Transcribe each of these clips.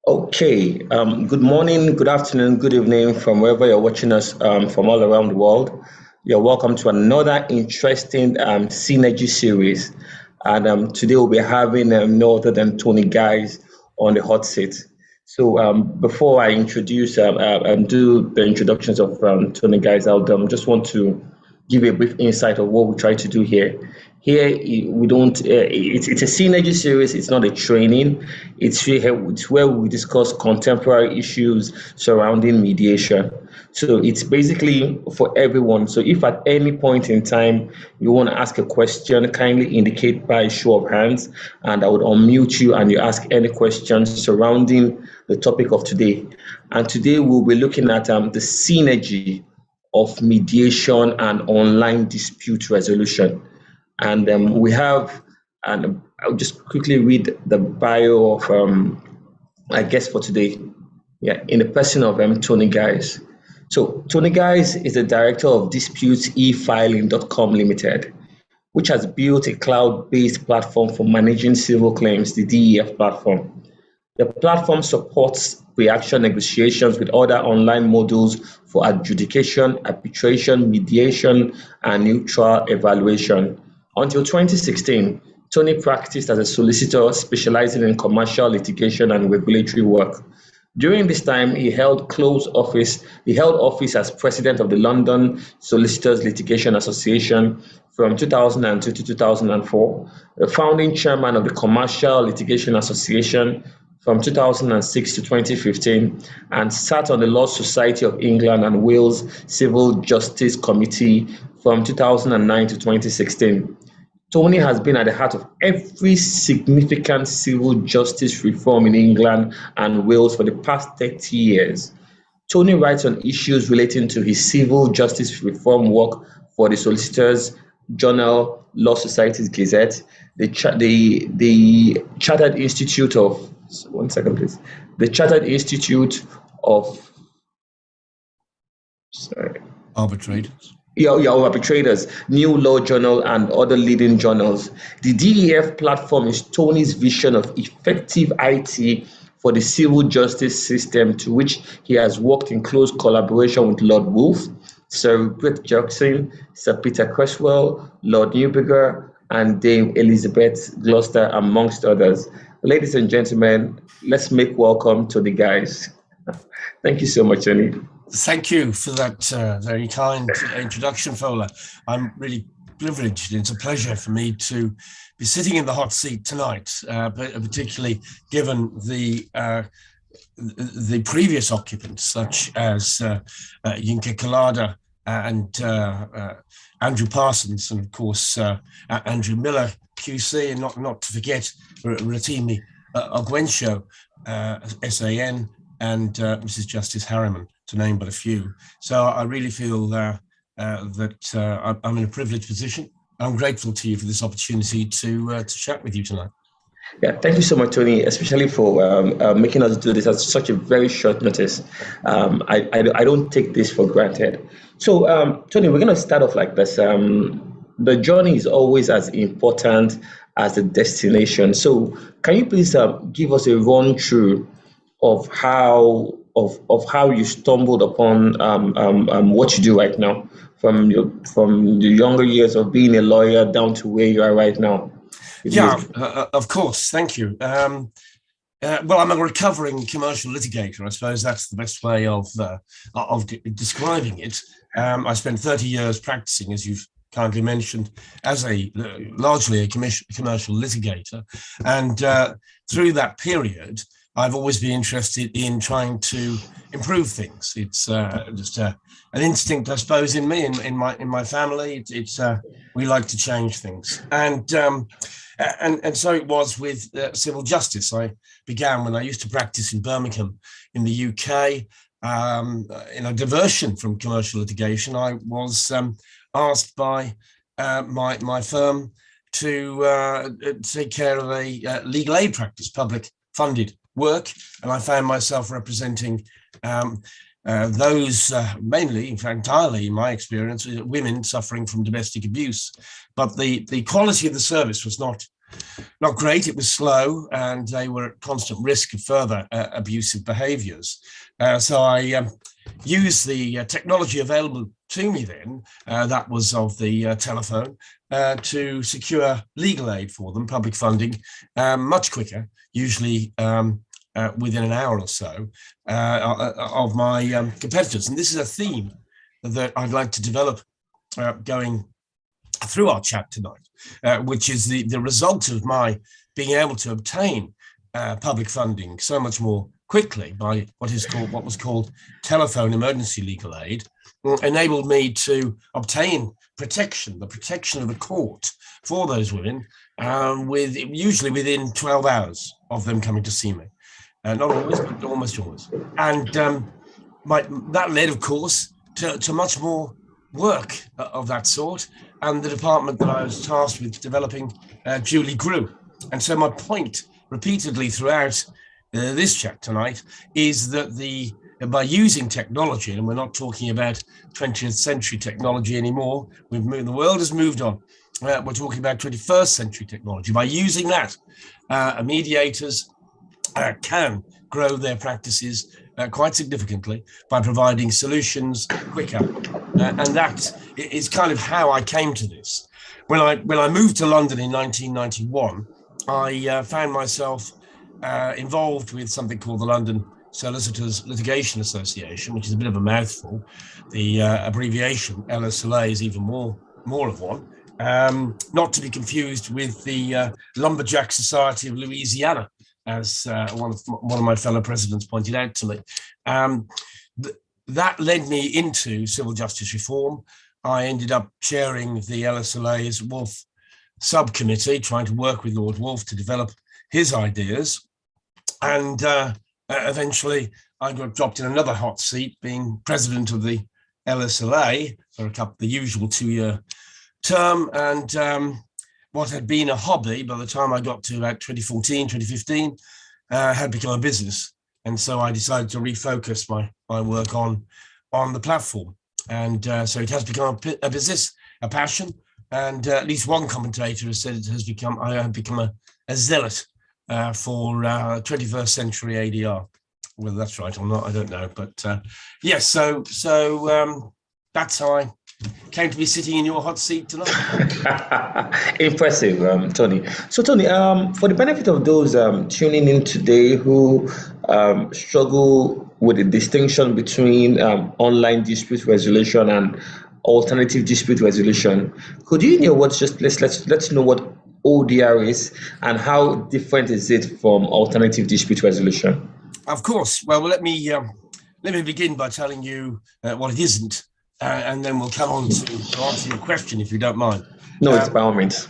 Okay, good morning, good afternoon, good evening from wherever you're watching us from all around the world. You're welcome to another interesting synergy series. And today we'll be having no other than Tony Guise on the hot seat. So before I introduce and do the introductions of Tony Guise, I'll just want to give you a brief insight of what we try to do here. Here, we don't, it's a synergy series, it's not a training. It's where we discuss contemporary issues surrounding mediation. So it's basically for everyone. So if at any point in time you want to ask a question, kindly indicate by show of hands, and I would unmute you and you ask any questions surrounding the topic of today. And today we'll be looking at the synergy of mediation and online dispute resolution. And we have, and I'll just quickly read the bio of, I guess for today, in the person of Tony Guise. So Tony Guise is the director of Disputes efiling.com Limited, which has built a cloud-based platform for managing civil claims, the DEF platform. The platform supports pre-action negotiations with other online modules for adjudication, arbitration, mediation, and neutral evaluation. Until 2016, Tony practiced as a solicitor specializing in commercial litigation and regulatory work. During this time, he held office as president of the London Solicitors Litigation Association from 2002 to 2004, the founding chairman of the Commercial Litigation Association from 2006 to 2015, and sat on the Law Society of England and Wales Civil Justice Committee from 2009 to 2016. Tony has been at the heart of every significant civil justice reform in England and Wales for the past 30 years. Tony writes on issues relating to his civil justice reform work for the Solicitors Journal, Law Society's Gazette, the Chartered Institute of, one second please, the Chartered Institute of, Arbitrators. Arbitrators, New Law Journal, and other leading journals. The DEF platform is Tony's vision of effective IT for the civil justice system, to which he has worked in close collaboration with Lord Wolfe, Sir Brett Jackson, Sir Peter Creswell, Lord Newbigger, and Dame Elizabeth Gloucester, amongst others. Ladies and gentlemen, let's make welcome to the Guise. Thank you so much, Tony. Thank you for that very kind introduction, Fowler. I'm really privileged. It's a pleasure for me to be sitting in the hot seat tonight, particularly given the previous occupants, such as Yinka Kalada and Andrew Parsons, and of course Andrew Miller, QC, and not to forget Rotimi Ogwensho, SAN, and Mrs. Justice Harriman, to name but a few. So I really feel that I'm in a privileged position. I'm grateful to you for this opportunity to chat with you tonight. Yeah, thank you so much, Tony, especially for making us do this at such a very short notice. I don't take this for granted. So, Tony, we're going to start off like this. The journey is always as important as the destination. So, can you please give us a run through of how you stumbled upon what you do right now, from the younger years of being a lawyer down to where you are right now? Of course. Thank you. Well, I'm a recovering commercial litigator. I suppose that's the best way of describing it. I spent 30 years practicing, as you've kindly mentioned, as largely a commercial litigator, and through that period, I've always been interested in trying to improve things. It's just an instinct, I suppose, in me, in my family. It's we like to change things, and so it was with civil justice. I began when I used to practice in Birmingham, in the UK. In a diversion from commercial litigation, I was asked by my firm to take care of a legal aid practice, public funded work, and I found myself representing those mainly, in fact, entirely in my experience, women suffering from domestic abuse. But the quality of the service was not great. It was slow, and they were at constant risk of further abusive behaviours. So I used the technology available to me then, that was of the telephone, to secure legal aid for them, public funding, much quicker, usually within an hour or so, of my competitors. And this is a theme that I'd like to develop going through our chat tonight, which is the result of my being able to obtain public funding so much more quickly by what was called telephone emergency legal aid, enabled me to obtain the protection of the court for those women, usually within 12 hours of them coming to see me. Not always, but almost always. And that led, of course, to much more work of that sort. And the department that I was tasked with developing duly grew. And so my point repeatedly throughout this chat tonight is that by using technology, and we're not talking about 20th century technology anymore, the world has moved on. We're talking about 21st century technology. By using that, mediators can grow their practices quite significantly by providing solutions quicker. And that is kind of how I came to this. When I moved to London in 1991, I found myself involved with something called the London Solicitors Litigation Association, which is a bit of a mouthful. The abbreviation LSLA is even more of one. Not to be confused with the Lumberjack Society of Louisiana, as one of my fellow presidents pointed out to me. That led me into civil justice reform. I ended up chairing the LSLA's Wolf subcommittee, trying to work with Lord Wolf to develop his ideas. And eventually I got dropped in another hot seat, being president of the LSLA for the usual 2-year term. And what had been a hobby by the time I got to about 2014, 2015, had become a business. And so I decided to refocus my work on the platform. And so it has become a business, a passion. And at least one commentator has said I have become a zealot for 21st century ADR. Whether that's right or not, I don't know. But yes, so that's how I came to be sitting in your hot seat tonight. Impressive, Tony. So, Tony, for the benefit of those tuning in today who struggle with the distinction between online dispute resolution and alternative dispute resolution, could you, in your words, just let's know what ODR is and how different is it from alternative dispute resolution? Of course. Well, let me begin by telling you what it isn't. And then we'll come on to answer your question, if you don't mind. No, it's by all means.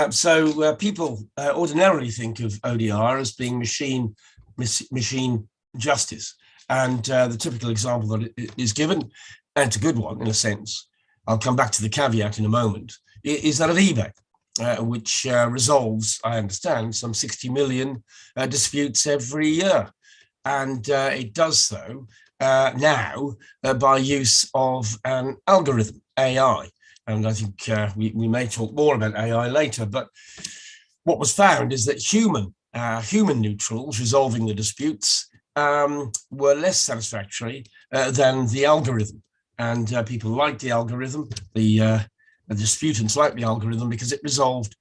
So people ordinarily think of ODR as being machine justice. And the typical example that is given, and it's a good one in a sense, I'll come back to the caveat in a moment, is that of eBay, which resolves, I understand, some 60 million disputes every year. And it does so now by use of an algorithm, AI. And I think we may talk more about AI later, but what was found is that human neutrals resolving the disputes were less satisfactory than the algorithm. And people liked the algorithm, the disputants liked the algorithm because it resolved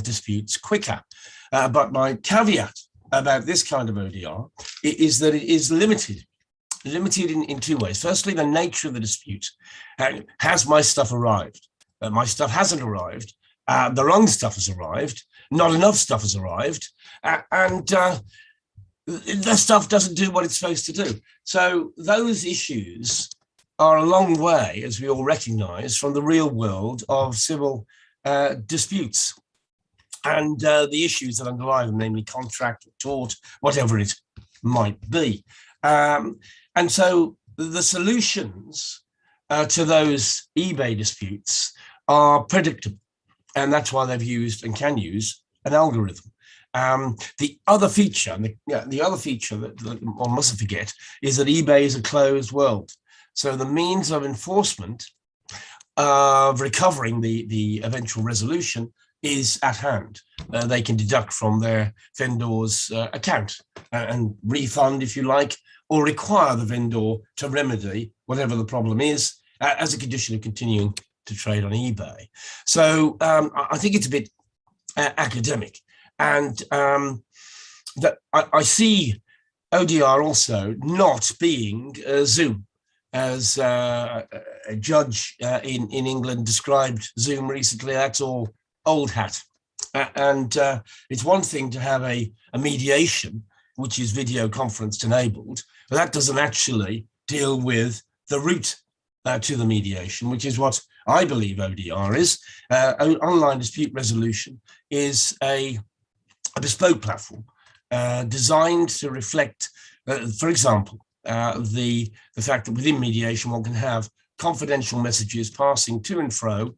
disputes quicker. But my caveat about this kind of ODR is that it is limited in two ways. Firstly, the nature of the dispute. Has my stuff arrived? My stuff hasn't arrived. The wrong stuff has arrived. Not enough stuff has arrived. And the stuff doesn't do what it's supposed to do. So those issues are a long way, as we all recognize, from the real world of civil disputes and the issues that underlie them, namely contract, tort, whatever it might be. And so the solutions to those eBay disputes are predictable. And that's why they've used and can use an algorithm. The other feature, the other feature that one mustn't forget, is that eBay is a closed world. So the means of enforcement of recovering the eventual resolution is at hand. They can deduct from their vendor's account and refund, if you like, or require the vendor to remedy whatever the problem is as a condition of continuing to trade on eBay. So I think it's a bit academic. And that I see ODR also not being Zoom, as a judge in England described Zoom recently. That's all old hat. And it's one thing to have a mediation, which is video conference enabled, but that doesn't actually deal with the route to the mediation, which is what I believe ODR is. Online dispute resolution is a bespoke platform designed to reflect, for example, the fact that within mediation one can have confidential messages passing to and fro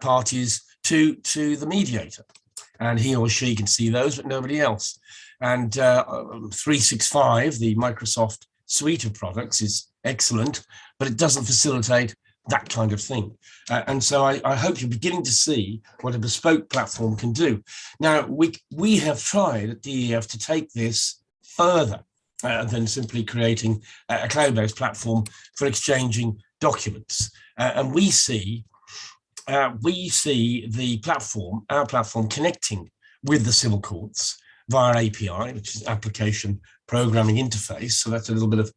parties to the mediator, and he or she can see those, but nobody else. And 365, the Microsoft suite of products, is excellent, but it doesn't facilitate that kind of thing. And so I hope you're beginning to see what a bespoke platform can do. Now, we have tried at DEF to take this further than simply creating a cloud-based platform for exchanging documents. And we see the platform, our platform, connecting with the civil courts via API, which is Application Programming Interface. So that's a little bit of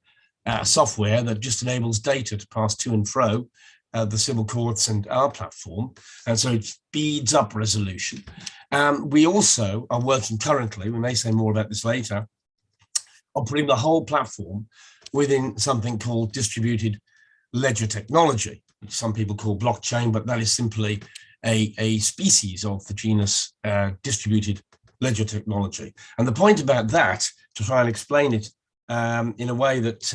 software that just enables data to pass to and fro the civil courts and our platform. And so it speeds up resolution. We also are working currently, we may say more about this later, on putting the whole platform within something called distributed ledger technology, which some people call blockchain, but that is simply a species of the genus distributed ledger technology. And the point about that, to try and explain it in a way that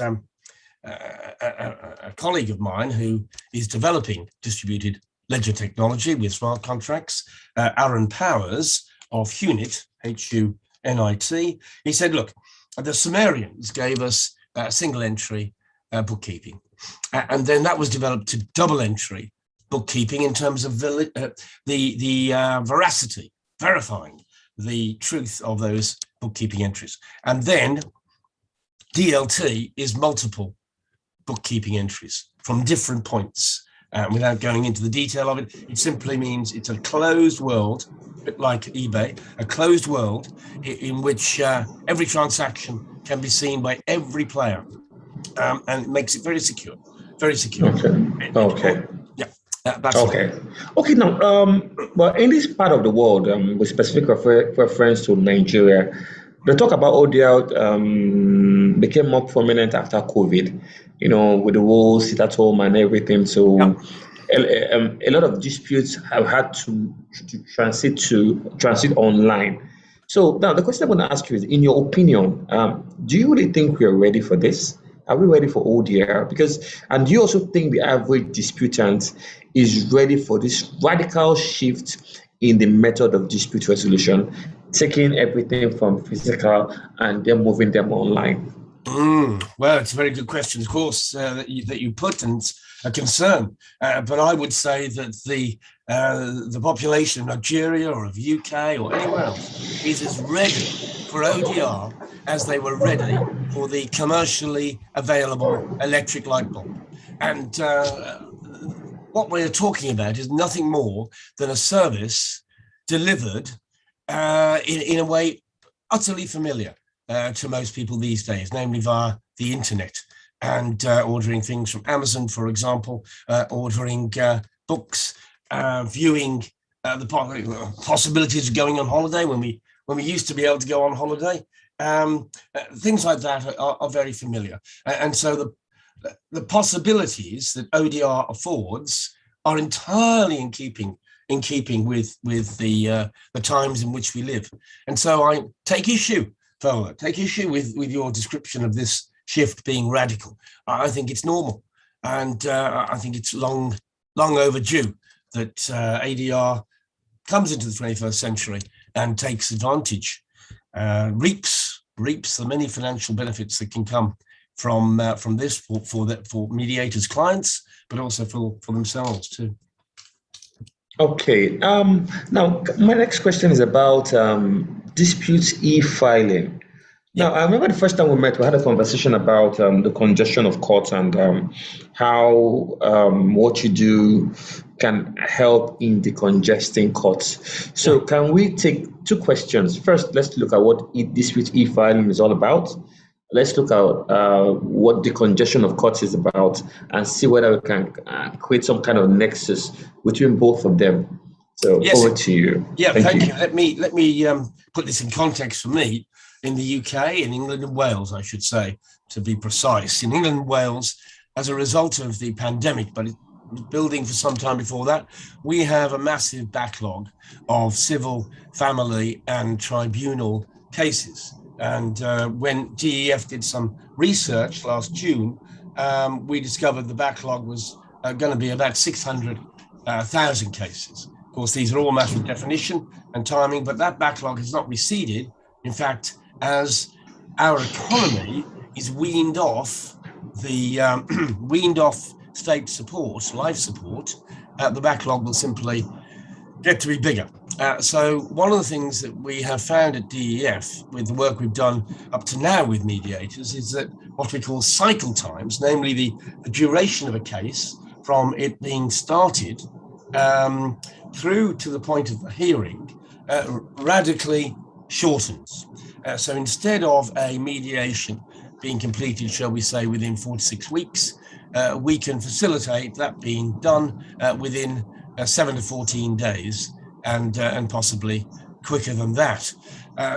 a colleague of mine who is developing distributed ledger technology with smart contracts, Aaron Powers of Hunit, Hunit, he said, look, the Sumerians gave us single entry bookkeeping. And then that was developed to double entry bookkeeping in terms of the veracity, verifying the truth of those bookkeeping entries. And then DLT is multiple bookkeeping entries from different points. Without going into the detail of it, it simply means it's a closed world, a bit like eBay, a closed world in which every transaction can be seen by every player, and it makes it very secure, very secure. Okay. Yeah. That's okay. Okay. Now, well, in this part of the world, with specific reference to Nigeria, the talk about ODR became more prominent after COVID. You know, with the whole sit at home and everything. So, a lot of disputes have had to transit online. So now the question I'm going to ask you is, in your opinion, do you really think we are ready for this? Are we ready for ODR? And do you also think the average disputant is ready for this radical shift in the method of dispute resolution, taking everything from physical and then moving them online? Well, it's a very good question, of course, that you put, and it's a concern. But I would say that the population of Nigeria or of UK or anywhere else is as ready for ODR as they were ready for the commercially available electric light bulb. And what we're talking about is nothing more than a service delivered in a way utterly familiar to most people these days, namely via the internet, and ordering things from Amazon, for example, ordering books, viewing the possibilities of going on holiday when we used to be able to go on holiday. Things like that are very familiar, and so the possibilities that ODR affords are entirely in keeping with the times in which we live. And so I take issue with your description of this shift being radical. I think it's normal, and I think it's long overdue that ADR comes into the 21st century and takes advantage reaps the many financial benefits that can come from this for mediators' clients, but also for themselves too. Okay. Now, my next question is about disputes e-filing. Now, I remember the first time we met, we had a conversation about the congestion of courts and how what you do can help in decongesting courts. So can we take two questions? First, let's look at what dispute e-filing is all about. Let's look at what the congestion of courts is about and see whether we can create some kind of nexus between both of them. So over to you. Yeah, thank you. Let me put this in context for me. In the UK, in England and Wales, I should say, to be precise. In England and Wales, as a result of the pandemic, but it was building for some time before that, we have a massive backlog of civil, family and tribunal cases. And when DEF did some research last June, we discovered the backlog was going to be about 600,000 cases. Of course, these are all a matter of definition and timing, but that backlog has not receded. In fact, as our economy is weaned off state support, life support, the backlog will simply get to be bigger. So one of the things that we have found at DEF with the work we've done up to now with mediators is that what we call cycle times, namely the duration of a case from it being started through to the point of the hearing, radically shortens. So instead of a mediation being completed, shall we say, within 4 to 6 weeks, we can facilitate that being done within 7 to 14 days and possibly quicker than that.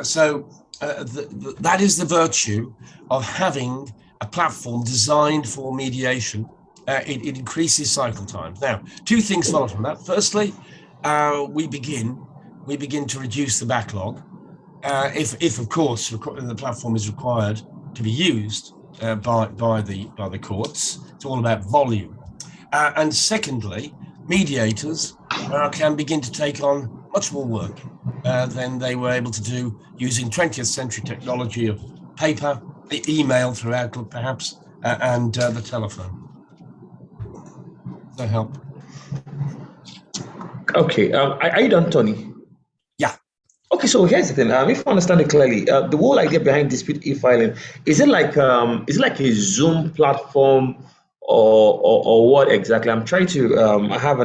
So that is the virtue of having a platform designed for mediation. It increases cycle times. Now, two things follow from that. Firstly, we begin to reduce the backlog. If of course the platform is required to be used by the courts. It's all about volume. And secondly, mediators can begin to take on much more work than they were able to do using 20th century technology of paper, the email through Outlook perhaps, and the telephone. Does that help? Okay. Are you done, Tony? Yeah. Okay, so here's the thing. If I understand it clearly, the whole idea behind dispute e-filing is it like a Zoom platform or what exactly? I'm trying to have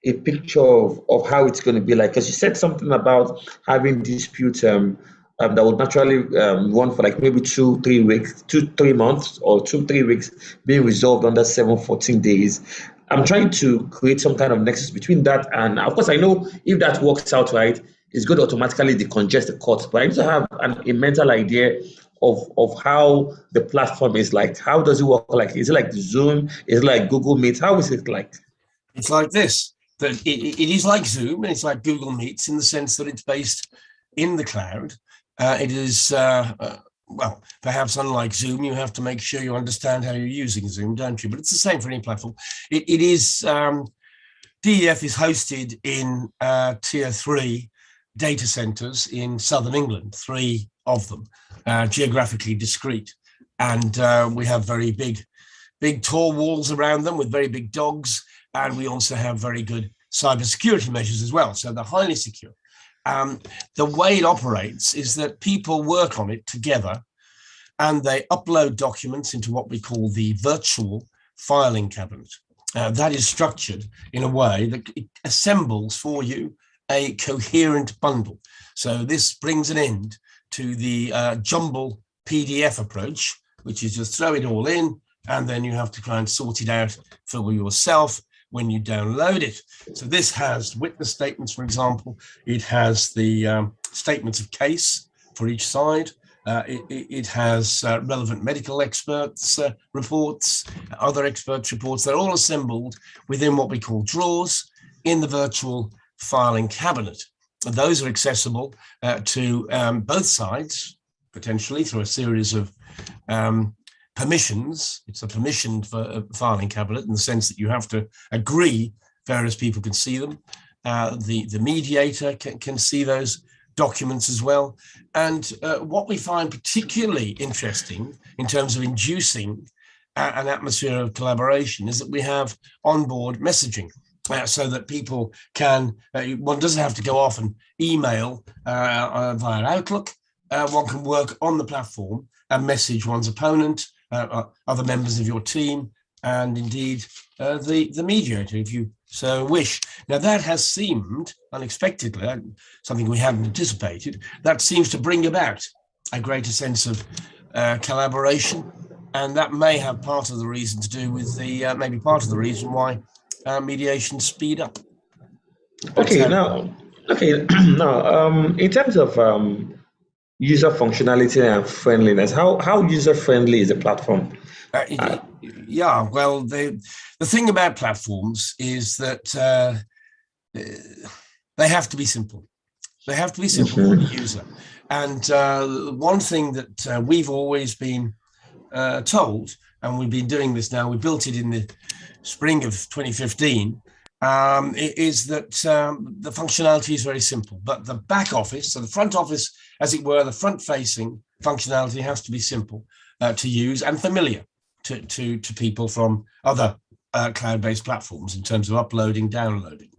a picture of how it's going to be like, because you said something about having disputes that would naturally run for like maybe 2-3 weeks, 2-3 months, or 2-3 weeks being resolved under 7-14 days. I'm trying to create some kind of nexus between that, and of course I know if that works out right, it's going to automatically decongest the courts, but I need to have a mental idea of how the platform is like. How does it work? Like, is it like Zoom? Is it like Google Meet? How is it like? It's like this. That it is like Zoom, and it's like Google Meets in the sense that it's based in the cloud. It is, well, perhaps unlike Zoom, you have to make sure you understand how you're using Zoom, don't you? But it's the same for any platform. It is, DEF is hosted in tier 3 data centers in southern England, 3 of them, geographically discrete. And we have very big tall walls around them with very big dogs. And we also have very good cybersecurity measures as well. So they're highly secure. The way it operates is that people work on it together and they upload documents into what we call the virtual filing cabinet. That is structured in a way that it assembles for you a coherent bundle. So this brings an end to the jumble PDF approach, which is just throw it all in and then you have to try and sort it out for yourself when you download it. So this has witness statements, for example. It has the statements of case for each side. It has relevant medical experts reports, other experts reports. They're all assembled within what we call drawers in the virtual filing cabinet. And those are accessible to both sides, potentially through a series of permissions. It's a permissioned filing cabinet in the sense that you have to agree various people can see them. The mediator can see those documents as well. And what we find particularly interesting in terms of inducing an atmosphere of collaboration is that we have onboard messaging. So that people can, one doesn't have to go off and email via Outlook. One can work on the platform and message one's opponent, other members of your team, and indeed the mediator, if you so wish. Now, that has seemed, unexpectedly, something we hadn't anticipated, that seems to bring about a greater sense of collaboration. And that may have part of the reason to do with the, maybe part of the reason why mediation speed up. Okay, now, in terms of user functionality and friendliness, how user friendly is the platform? Yeah, well, the thing about platforms is that they have to be simple. They have to be simple for the user. And one thing that we've always been told, and we've been doing this now, we built it in the spring of 2015, is that the functionality is very simple, but the back office, so the front office, as it were, the front-facing functionality has to be simple to use and familiar to people from other cloud-based platforms in terms of uploading, downloading.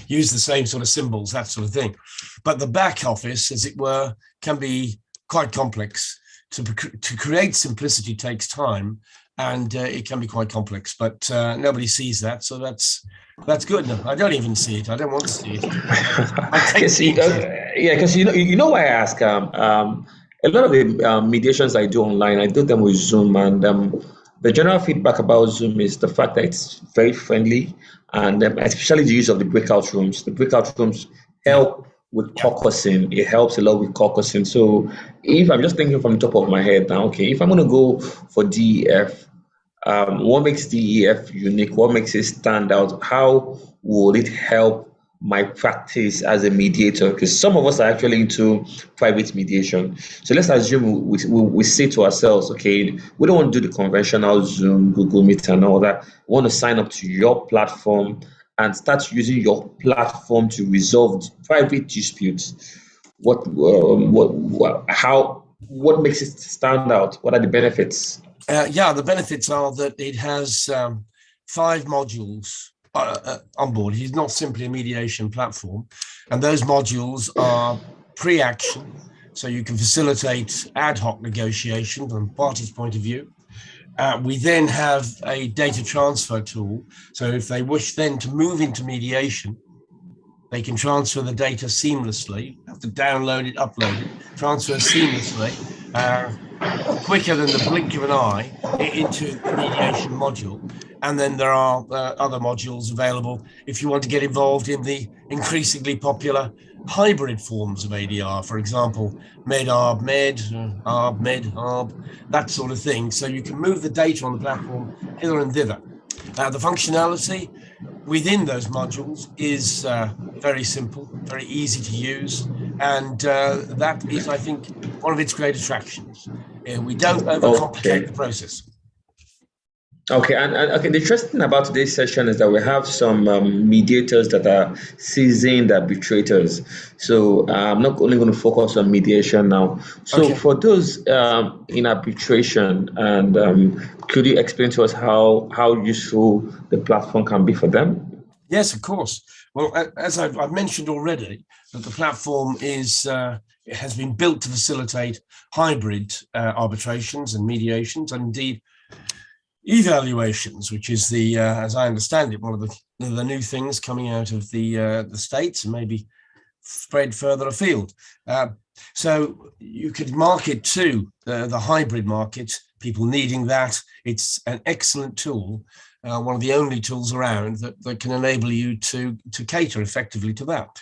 Use the same sort of symbols, that sort of thing. But the back office, as it were, can be quite complex. To create simplicity takes time, and it can be quite complex, but nobody sees that, so that's good. No, I don't even see it. I don't want to see it. Because you know why I ask. A lot of the mediations I do online, I do them with Zoom, and the general feedback about Zoom is the fact that it's very friendly, and especially the use of the breakout rooms. The breakout rooms help with caucusing. It helps a lot with caucusing. So if I'm just thinking from the top of my head now, okay, if I'm going to go for DEF, what makes DEF unique? What makes it stand out? How will it help my practice as a mediator? Because some of us are actually into private mediation. So let's assume we say to ourselves, okay, we don't want to do the conventional Zoom, Google Meet and all that. We want to sign up to your platform and start using your platform to resolve private disputes. What makes it stand out? What are the benefits? The benefits are that it has 5 modules on board. It's not simply a mediation platform, and those modules are pre-action, so you can facilitate ad hoc negotiation from the party's point of view. We then have a data transfer tool, so if they wish then to move into mediation, they can transfer the data seamlessly, have to download it, upload it, transfer seamlessly, quicker than the blink of an eye into the mediation module. And then there are other modules available if you want to get involved in the increasingly popular hybrid forms of ADR, for example, Med-Arb-Med, Arb-Med-Arb, that sort of thing. So you can move the data on the platform hither and thither. The functionality within those modules is very simple, very easy to use, and that is, I think, one of its great attractions. We don't overcomplicate the process. Okay, and the interesting thing about today's session is that we have some mediators that are seasoned arbitrators. So I'm not only going to focus on mediation now. So for those in arbitration, and could you explain to us how useful the platform can be for them? Yes, of course. Well, as I've mentioned already, that the platform it has been built to facilitate hybrid arbitrations and mediations, and indeed evaluations, which is the, as I understand it, one of the new things coming out of the States and maybe spread further afield. So you could market to the hybrid market, people needing that. It's an excellent tool, one of the only tools around that can enable you to cater effectively to that.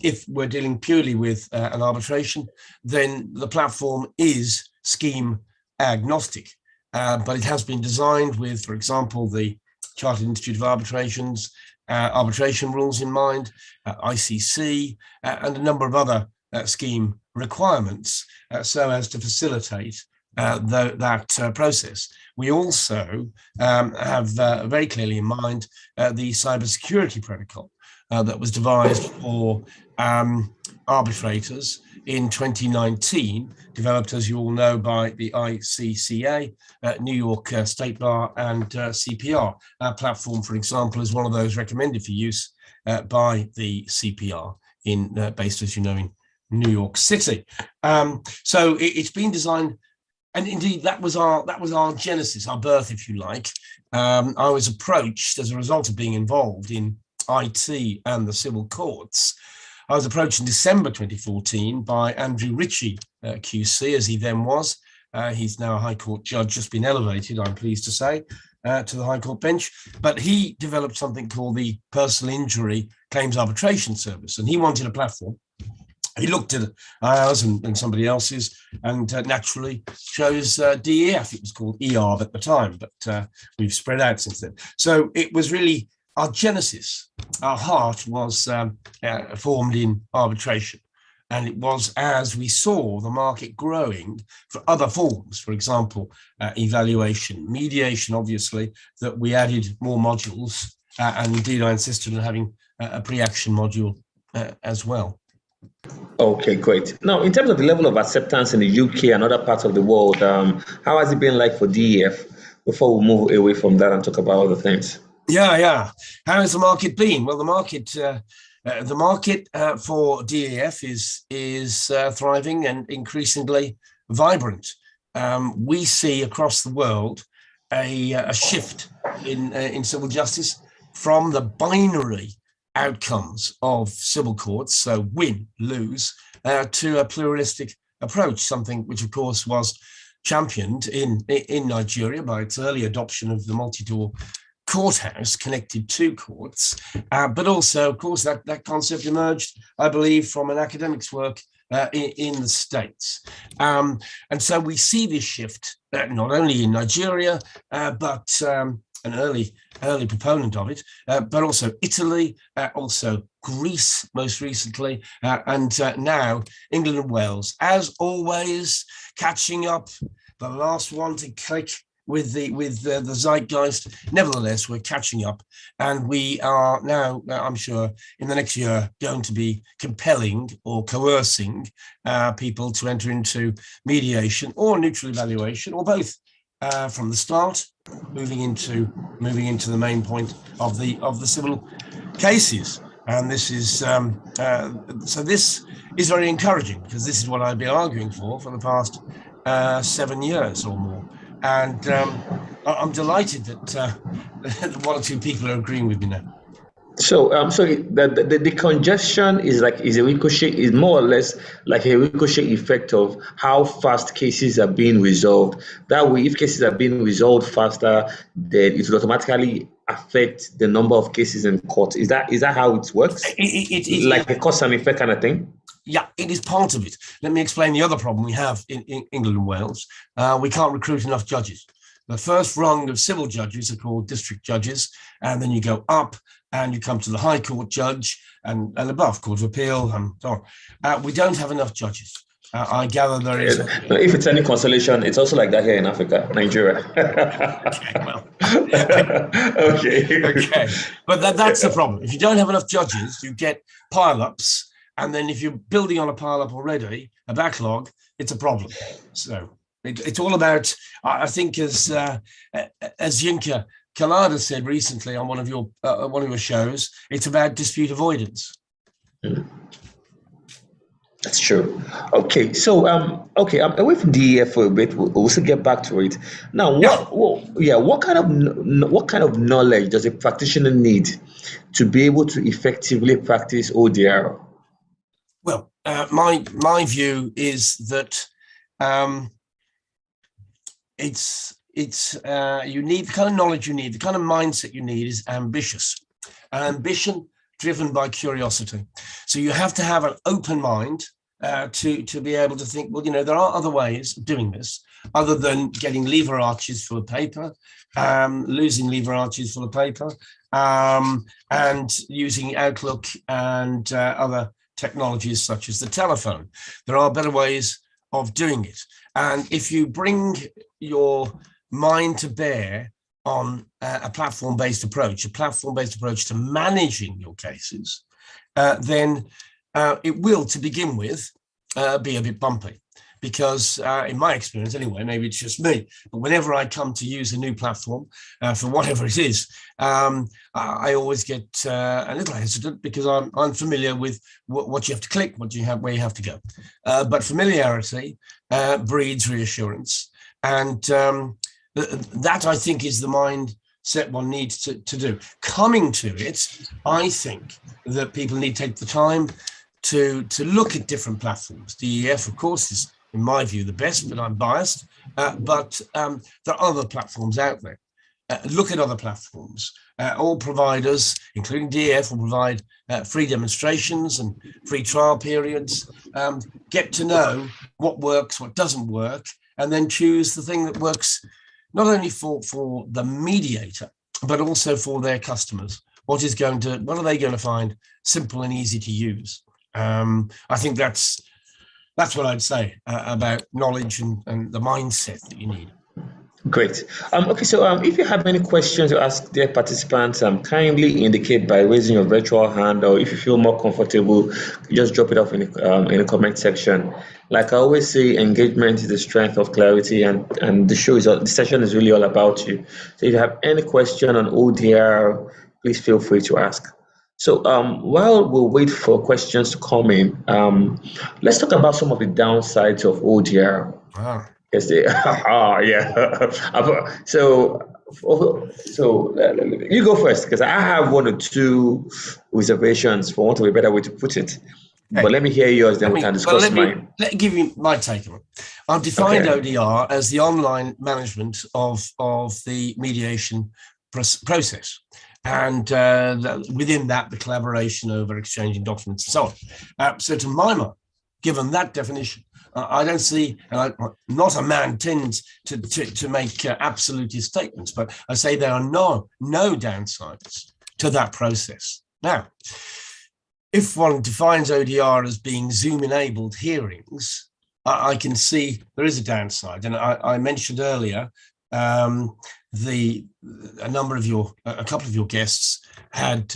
If we're dealing purely with an arbitration, then the platform is scheme agnostic. But it has been designed with, for example, the Chartered Institute of Arbitrations, arbitration rules in mind, ICC, and a number of other scheme requirements, so as to facilitate that process. We also have very clearly in mind the cybersecurity protocol that was devised for arbitrators in 2019, developed, as you all know, by the ICCA, New York State Bar, and CPR. Our platform, for example, is one of those recommended for use by the CPR, based, as you know, in New York City. So it's been designed, and indeed that was our genesis, our birth, if you like. I was approached as a result of being involved in IT and the civil courts. I was approached in December 2014 by Andrew Ritchie, QC, as he then was. He's now a High Court judge, just been elevated, I'm pleased to say, to the High Court bench. But he developed something called the Personal Injury Claims Arbitration Service, and he wanted a platform. He looked at ours and somebody else's, and naturally chose DEF. It was called EARB at the time, but we've spread out since then. So it was really our genesis. Our heart was formed in arbitration. And it was as we saw the market growing for other forms, for example, evaluation, mediation, obviously, that we added more modules. And indeed, I insisted on having a pre-action module as well. Okay, great. Now, in terms of the level of acceptance in the UK and other parts of the world, how has it been like for DEF before we move away from that and talk about other things? Yeah. How has the market been? Well, the market for DEF is thriving and increasingly vibrant. We see across the world a shift in civil justice from the binary outcomes of civil courts, so win, lose, to a pluralistic approach, something which, of course, was championed in Nigeria by its early adoption of the multi-door courthouse connected to courts, but also, of course, that concept emerged, I believe, from an academic's work in the States. And so we see this shift not only in Nigeria, but an early proponent of it, but also Italy, also Greece most recently, and now England and Wales, as always, catching up, the last one to click with the zeitgeist. Nevertheless, we're catching up, and we are now, I'm sure, in the next year, going to be compelling or coercing people to enter into mediation or neutral evaluation, or both, from the start, moving into the main point of the civil cases. And this is so this is very encouraging, because this is what I've been arguing for the past 7 years or more. And I'm delighted that one or two people are agreeing with me now. So, the congestion is a ricochet, is more or less like a ricochet effect of how fast cases are being resolved. That way, if cases are being resolved faster, then it will automatically affect the number of cases in court. Is that how it works? It's like a cause and effect kind of thing? Yeah, it is part of it. Let me explain the other problem we have in England and Wales. We can't recruit enough judges. The first rung of civil judges are called district judges, and then you go up and you come to the High Court judge and above, Court of Appeal and so on. We don't have enough judges. I gather there is. If it's any consolation, it's also like that here in Africa, Nigeria. Okay, well. Okay. But that's the problem. If you don't have enough judges, you get pile-ups. And then if you're building on a pile-up already, a backlog, it's a problem. So it's all about, I think, as Yinka Kalada said recently on one of your shows, it's about dispute avoidance. That's true. Okay, so I'm away from DEF for a bit. We'll also get back to it. Now, what kind of knowledge does a practitioner need to be able to effectively practice ODR? Well, my view is that you need the kind of knowledge you need, the kind of mindset you need is ambitious. Ambition driven by curiosity. So you have to have an open mind to be able to think, well, there are other ways of doing this other than getting lever arches full of paper, losing lever arches full of paper, and using Outlook and other technologies such as the telephone. There are better ways of doing it. And if you bring your mind to bear on a platform-based approach to managing your cases, then it will, to begin with, be a bit bumpy. Because in my experience, anyway, maybe it's just me, but whenever I come to use a new platform for whatever it is, I always get a little hesitant because I'm familiar with what you have to click, where you have to go. But familiarity breeds reassurance, and that I think is the mindset one needs to do. Coming to it, I think that people need to take the time to look at different platforms. DEF, of course, is, in my view, the best, but I'm biased. But there are other platforms out there. Look at other platforms. All providers, including DEF, will provide free demonstrations and free trial periods. Get to know what works, what doesn't work, and then choose the thing that works not only for the mediator, but also for their customers. What are they going to find simple and easy to use? I think that's what I'd say about knowledge and the mindset that you need. Great. Okay, so if you have any questions to ask dear participants, kindly indicate by raising your virtual hand, or if you feel more comfortable, just drop it off in the comment section. Like I always say, engagement is the strength of clarity, and the session is really all about you. So if you have any question on ODR, please feel free to ask. So while we'll wait for questions to come in, let's talk about some of the downsides of ODR. Wow. Yes, yeah. So you go first, because I have one or two reservations, for want of a better way to put it. Okay. But let me hear yours, then we can discuss mine. Let me give you my take on it. I've defined ODR as the online management of the mediation process. And within that, the collaboration over exchanging documents and so on. So to my mind, given that definition, I don't see, and not a man tends to make absolute statements, but I say there are no downsides to that process. Now, if one defines ODR as being Zoom-enabled hearings, I can see there is a downside. And I mentioned earlier, a couple of your guests had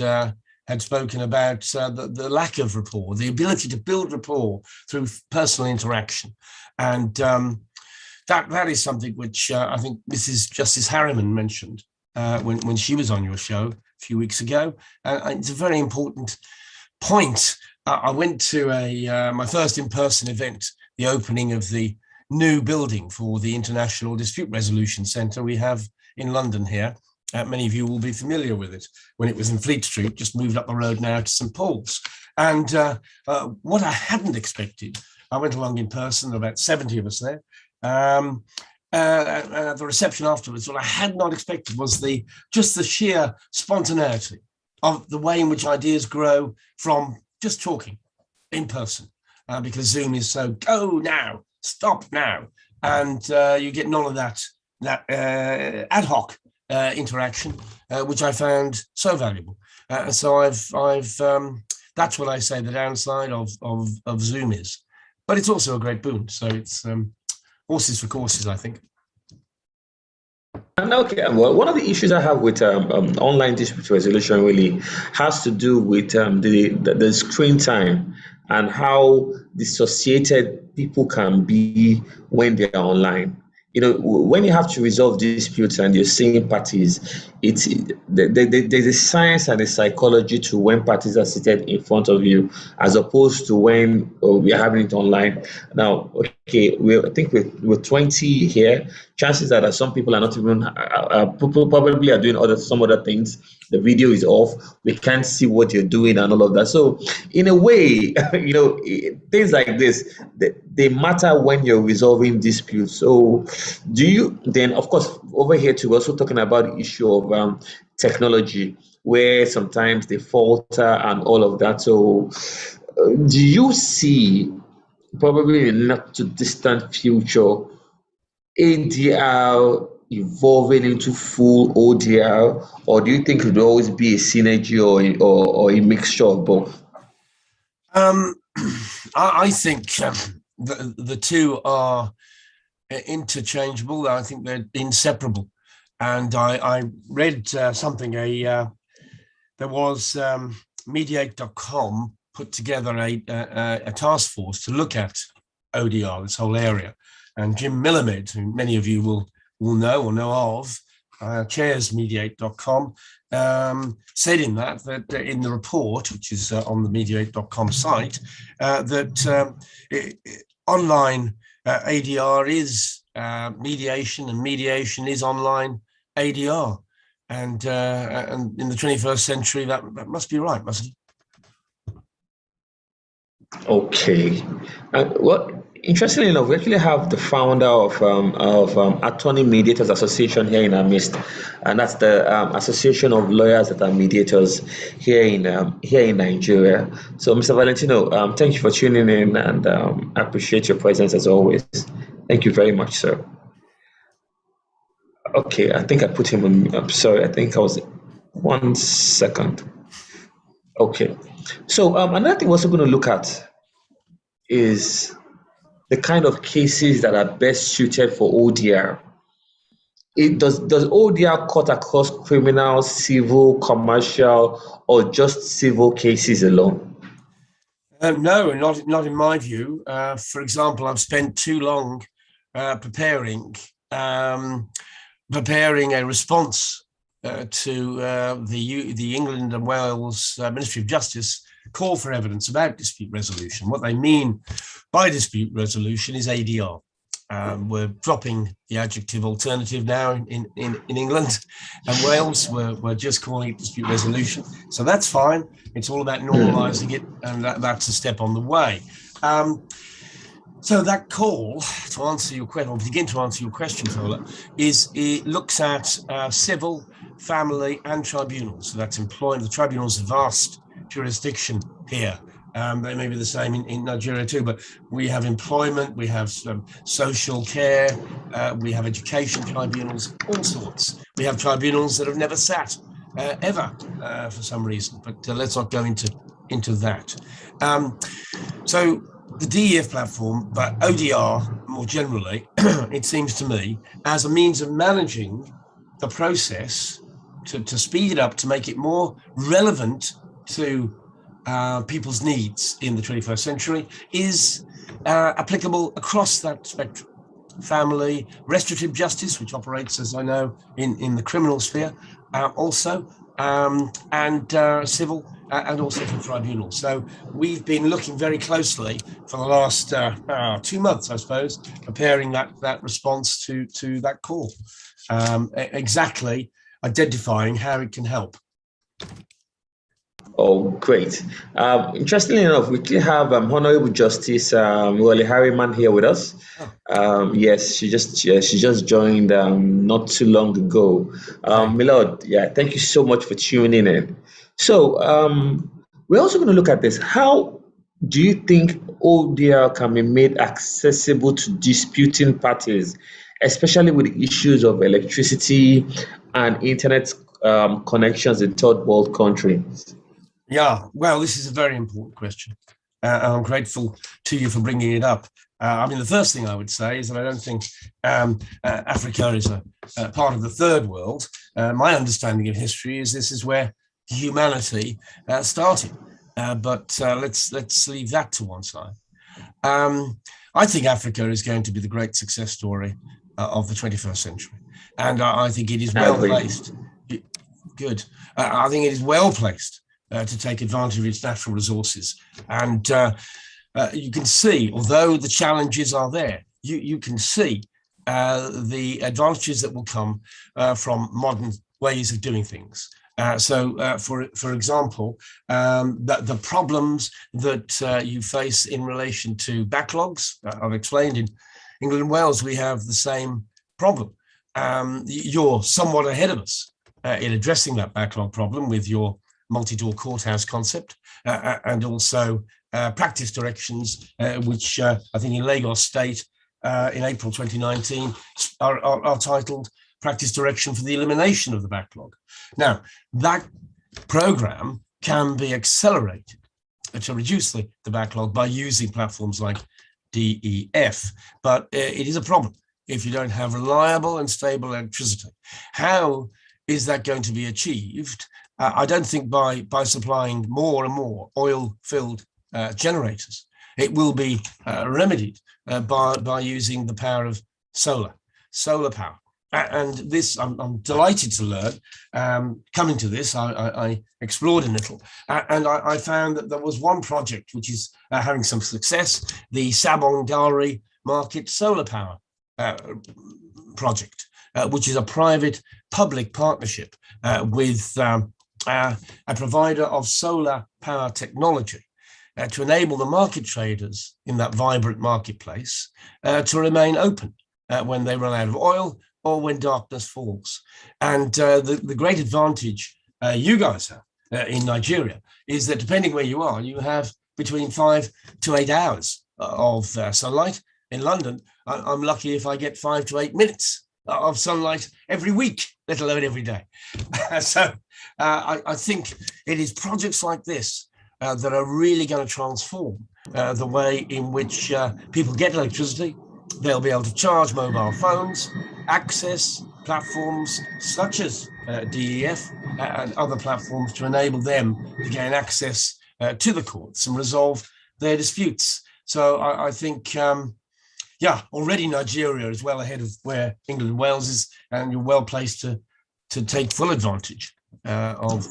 spoken about the lack of rapport, the ability to build rapport through personal interaction. And that is something which I think Mrs. Justice Harriman mentioned when she was on your show a few weeks ago. It's a very important point. I went to my first in-person event, the opening of the new building for the International Dispute Resolution Centre we have in London here. Many of you will be familiar with it when it was in Fleet Street, just moved up the road now to St. Paul's. And what I hadn't expected, I went along in person, about 70 of us there. And at the reception afterwards, what I had not expected was just the sheer spontaneity of the way in which ideas grow from just talking in person, because Zoom is so go now, stop now, and you get none of that ad hoc interaction, which I found so valuable. So I've that's what I say the downside of Zoom is, but it's also a great boon. So it's horses for courses, I think. And okay, well, one of the issues I have with online dispute resolution really has to do with the screen time and how dissociated people can be when they are online. You know, when you have to resolve disputes and you're seeing parties, there's a science and a psychology to when parties are seated in front of you, as opposed to when we're having it online. Now, okay, I think we're 20 here. Chances are that some people are not even probably are doing some other things. The video is off. We can't see what you're doing and all of that. So, in a way, you know, things like this, they matter when you're resolving disputes. So, do you then, of course, over here too, we're also talking about the issue of technology, where sometimes they falter and all of that. So, do you see, probably in the not too distant future, ADR evolving into full ODR, or do you think it will always be a synergy or a mixture of both? I think the two are interchangeable. I think they're inseparable. And I read something, there was mediate.com put together a task force to look at ODR, this whole area. And Jim Millamid, who many of you will know or know of, chairs mediate.com, said in that in the report, which is on the mediate.com site, that online ADR is mediation, and mediation is online ADR. And in the 21st century, that must be right, mustn't it? Okay. Interestingly enough, we actually have the founder of Attorney Mediators Association here in our midst, and that's the Association of Lawyers that are mediators here in Nigeria. So, Mr. Valentino, thank you for tuning in, and I appreciate your presence as always. Thank you very much, sir. Okay, I think I put him on. I'm sorry, I think I was 1 second. Okay, so another thing we're also going to look at is the kind of cases that are best suited for ODR. Does ODR cut across criminal, civil, commercial, or just civil cases alone? No, not in my view. For example, I've spent too long preparing a response to the England and Wales Ministry of Justice call for evidence about dispute resolution. What they mean by dispute resolution is ADR. We're dropping the adjective alternative now in England and Wales. We're just calling it dispute resolution. So that's fine. It's all about normalizing it, and that's a step on the way. So that call, to answer your question, or begin to answer your question, Fola, it looks at civil, family, and tribunals. So that's employment. The tribunals have vast jurisdiction here. They may be the same in Nigeria too, but we have employment, we have social care, we have education tribunals, all sorts. We have tribunals that have never sat ever for some reason, but let's not go into that. So the DEF platform, but ODR more generally, it seems to me, as a means of managing the process to speed it up, to make it more relevant to people's needs in the 21st century, is applicable across that spectrum. Family, restorative justice, which operates, as I know, in the criminal sphere also, and civil, and also for tribunals. So we've been looking very closely for the last 2 months, I suppose, preparing that response to that call, exactly identifying how it can help. Oh, great. Interestingly enough, we still have Honorable Justice Wale Harriman here with us. Yes, she just joined not too long ago. Milord, thank you so much for tuning in. So we're also going to look at this. How do you think ODR can be made accessible to disputing parties, especially with issues of electricity and internet connections in third world countries? Yeah, well, this is a very important question. I'm grateful to you for bringing it up. I mean, the first thing I would say is that I don't think Africa is a part of the third world. My understanding of history is this is where humanity started. But let's leave that to one side. I think Africa is going to be the great success story of the 21st century. And I think it is well placed. Good. I think it is well placed to take advantage of its natural resources. And you can see, although the challenges are there, you can see the advantages that will come from modern ways of doing things. For example, the problems that you face in relation to backlogs, I've explained in England and Wales, we have the same problem. You're somewhat ahead of us in addressing that backlog problem with your multi-door courthouse concept, and also practice directions, which I think in Lagos State in April 2019 are titled Practice Direction for the Elimination of the Backlog. Now, that program can be accelerated to reduce the backlog by using platforms like DEF, but it is a problem if you don't have reliable and stable electricity. How is that going to be achieved? I don't think by supplying more and more oil-filled generators, it will be remedied by using the power of solar power. And this, I'm delighted to learn. Coming to this, I explored a little, and I found that there was one project which is having some success, the Sabongari Market Solar Power project, which is a private-public partnership with a provider of solar power technology to enable the market traders in that vibrant marketplace to remain open when they run out of oil or when darkness falls. And the great advantage you guys have in Nigeria is that depending where you are, you have between 5 to 8 hours of sunlight. In London, I'm lucky if I get 5 to 8 minutes of sunlight every week, let alone every day. So I think it is projects like this that are really going to transform the way in which people get electricity. They'll be able to charge mobile phones, access platforms such as DEF and other platforms to enable them to gain access to the courts and resolve their disputes. So I think, already Nigeria is well ahead of where England and Wales is, and you're well placed to take full advantage of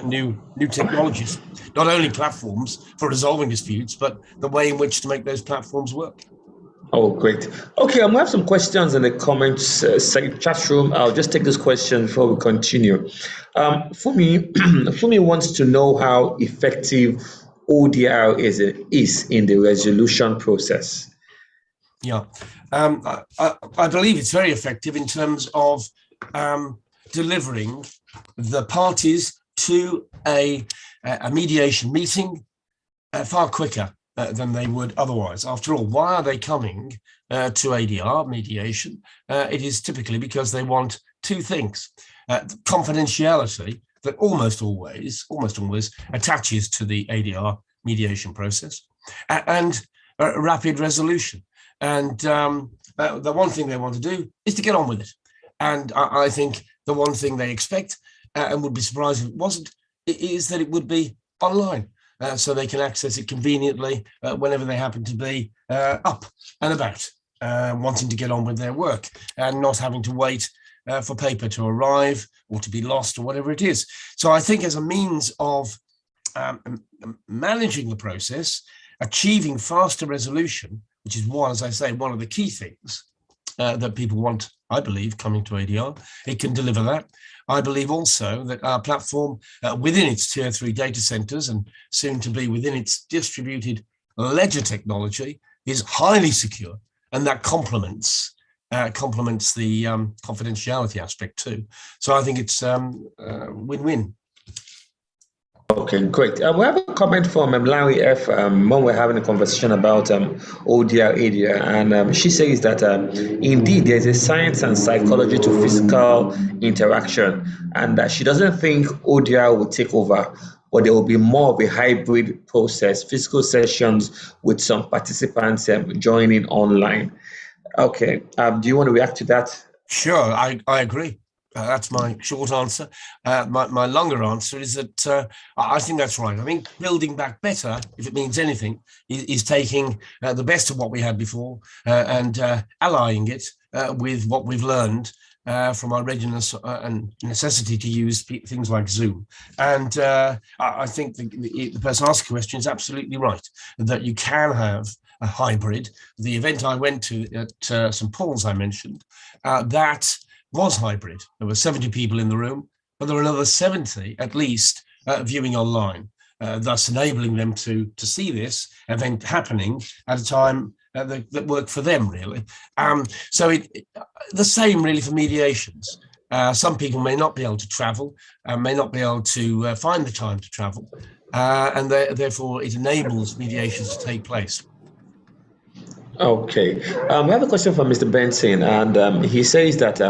new technologies, not only platforms for resolving disputes, but the way in which to make those platforms work. Oh, great. Okay, I'm going to have some questions in the comments chat room. I'll just take this question before we continue. Fumi wants to know how effective ODR is in the resolution process. Yeah, I believe it's very effective in terms of delivering the parties to a mediation meeting far quicker than they would otherwise. After all, why are they coming to ADR, mediation? It is typically because they want two things. Confidentiality that almost always attaches to the ADR mediation process, and rapid resolution. And the one thing they want to do is to get on with it. And I think the one thing they expect, and would be surprised if it wasn't, is that it would be online. So they can access it conveniently whenever they happen to be up and about, wanting to get on with their work and not having to wait for paper to arrive or to be lost or whatever it is. So I think as a means of managing the process, achieving faster resolution, which is one, as I say, one of the key things that people want, I believe, coming to ADR, it can deliver that. I believe also that our platform within its tier 3 data centers and soon to be within its distributed ledger technology is highly secure, and that complements the confidentiality aspect too. So I think it's win-win. Okay, great. We have a comment from Larry F. When we're having a conversation about ODR, ADR, and she says that indeed there's a science and psychology to physical interaction, and that she doesn't think ODR will take over, but there will be more of a hybrid process, physical sessions with some participants joining online. Okay, do you want to react to that? Sure, I agree. That's my short answer. My longer answer is that I think that's right. I think building back better, if it means anything, is taking the best of what we had before and allying it with what we've learned from our readiness and necessity to use things like Zoom. And I think the person asking the question is absolutely right, that you can have a hybrid. The event I went to at St. Paul's I mentioned, that was hybrid. There were 70 people in the room, but there were another 70 at least viewing online, thus enabling them to see this event happening at a time that worked for them, really. So the same really for mediations. Some people may not be able to travel, may not be able to find the time to travel, and therefore it enables mediations to take place. Okay, we have a question from Mr. Benson, and he says that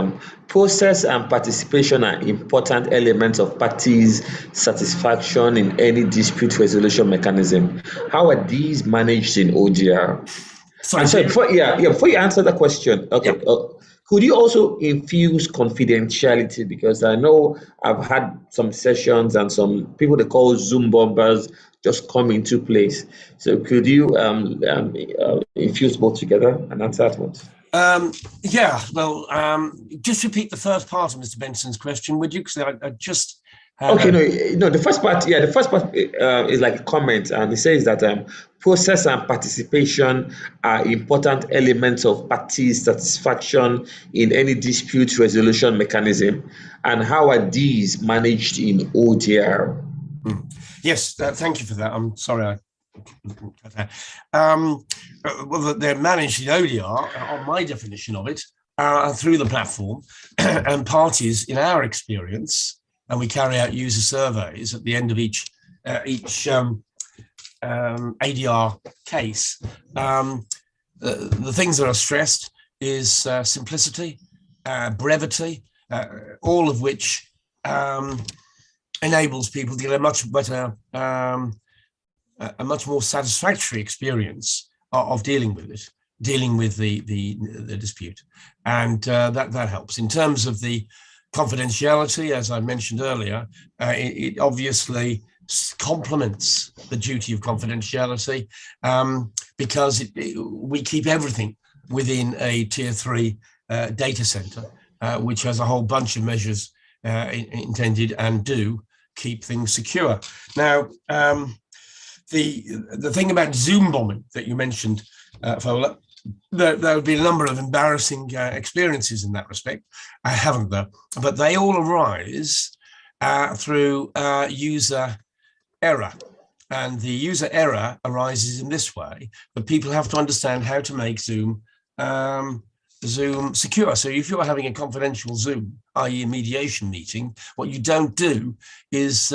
process and participation are important elements of parties' satisfaction in any dispute resolution mechanism. How are these managed in ODR? Sorry, And so before you answer the question, okay, yeah. could you also infuse confidentiality? Because I know I've had some sessions and some people they call Zoom bombers just come into place. So could you infuse both together and answer at once? Yeah, well, just repeat the first part of Mr. Benson's question, would you? Because I just had Okay, no, the first part is like a comment, and it says that process and participation are important elements of parties' satisfaction in any dispute resolution mechanism, and how are these managed in ODR? Yes, thank you for that. I'm sorry. Well, they're managed in ODR, on my definition of it, through the platform, and parties, in our experience, and we carry out user surveys at the end of each ADR case. The things that are stressed is simplicity, brevity, all of which enables people to get a much better, a much more satisfactory experience of dealing with it, dealing with the dispute, and that helps. In terms of the confidentiality, as I mentioned earlier, it obviously complements the duty of confidentiality because we keep everything within a tier 3 data center, which has a whole bunch of measures intended and do keep things secure. Now, the thing about Zoom bombing that you mentioned, Fola, there have been a number of embarrassing experiences in that respect. I haven't, though, but they all arise through user error. And the user error arises in this way, that people have to understand how to make Zoom secure. So if you're having a confidential Zoom, i.e. a mediation meeting, what you don't do is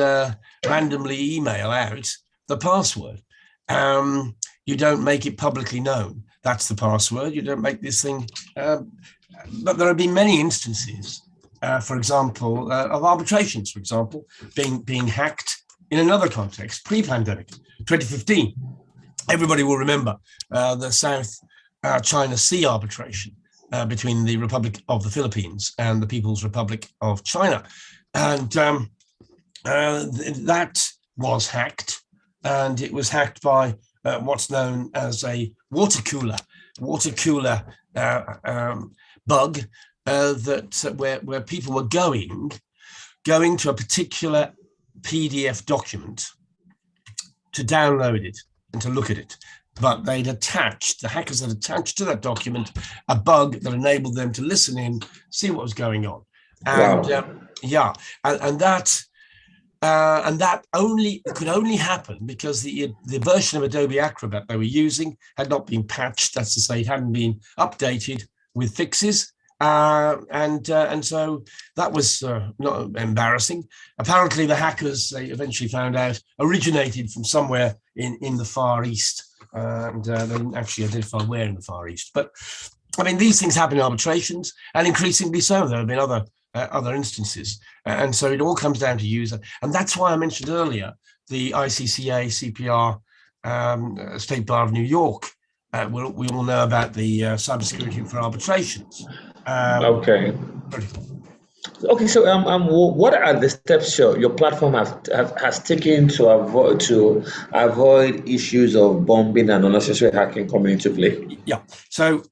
randomly email out the password. You don't make it publicly known. That's the password. You don't make this thing. But there have been many instances, for example, of arbitrations, for example, being hacked in another context, pre-pandemic, 2015. Everybody will remember the South China Sea arbitration between the Republic of the Philippines and the People's Republic of China. And that was hacked, and it was hacked by what's known as a water cooler bug, where people were going to a particular PDF document to download it and to look at it. But the hackers had attached to that document a bug that enabled them to listen in, see what was going on. And wow. And that could only happen because the version of Adobe Acrobat they were using had not been patched. That's to say, it hadn't been updated with fixes, and so that was not embarrassing. Apparently, the hackers, they eventually found out, originated from somewhere in the Far East, and they didn't actually identify where in the Far East. But I mean, these things happen in arbitrations, and increasingly so. There have been other instances. And so it all comes down to user. And that's why I mentioned earlier the ICCA CPR State Bar of New York. We all know about the cybersecurity for arbitrations. Okay. Okay, so what are the steps your platform has taken to avoid issues of bombing and unnecessary hacking coming into play? Yeah. So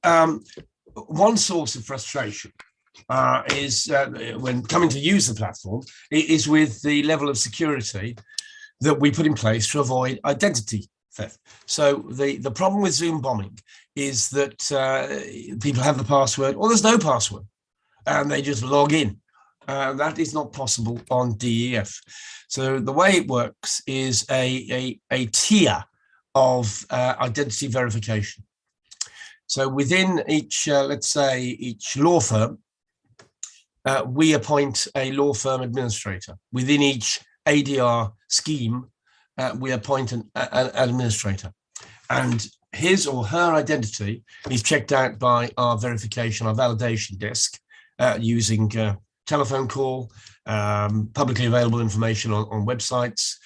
one source of frustration is when coming to use the platform is with the level of security that we put in place to avoid identity theft. So the problem with Zoom bombing is that people have the password or there's no password and they just log in. That is not possible on DEF. So the way it works is a tier of identity verification. So within each, let's say, each law firm, we appoint a law firm administrator. Within each ADR scheme, we appoint an administrator. And his or her identity is checked out by our verification, our validation desk, using telephone call, publicly available information on websites,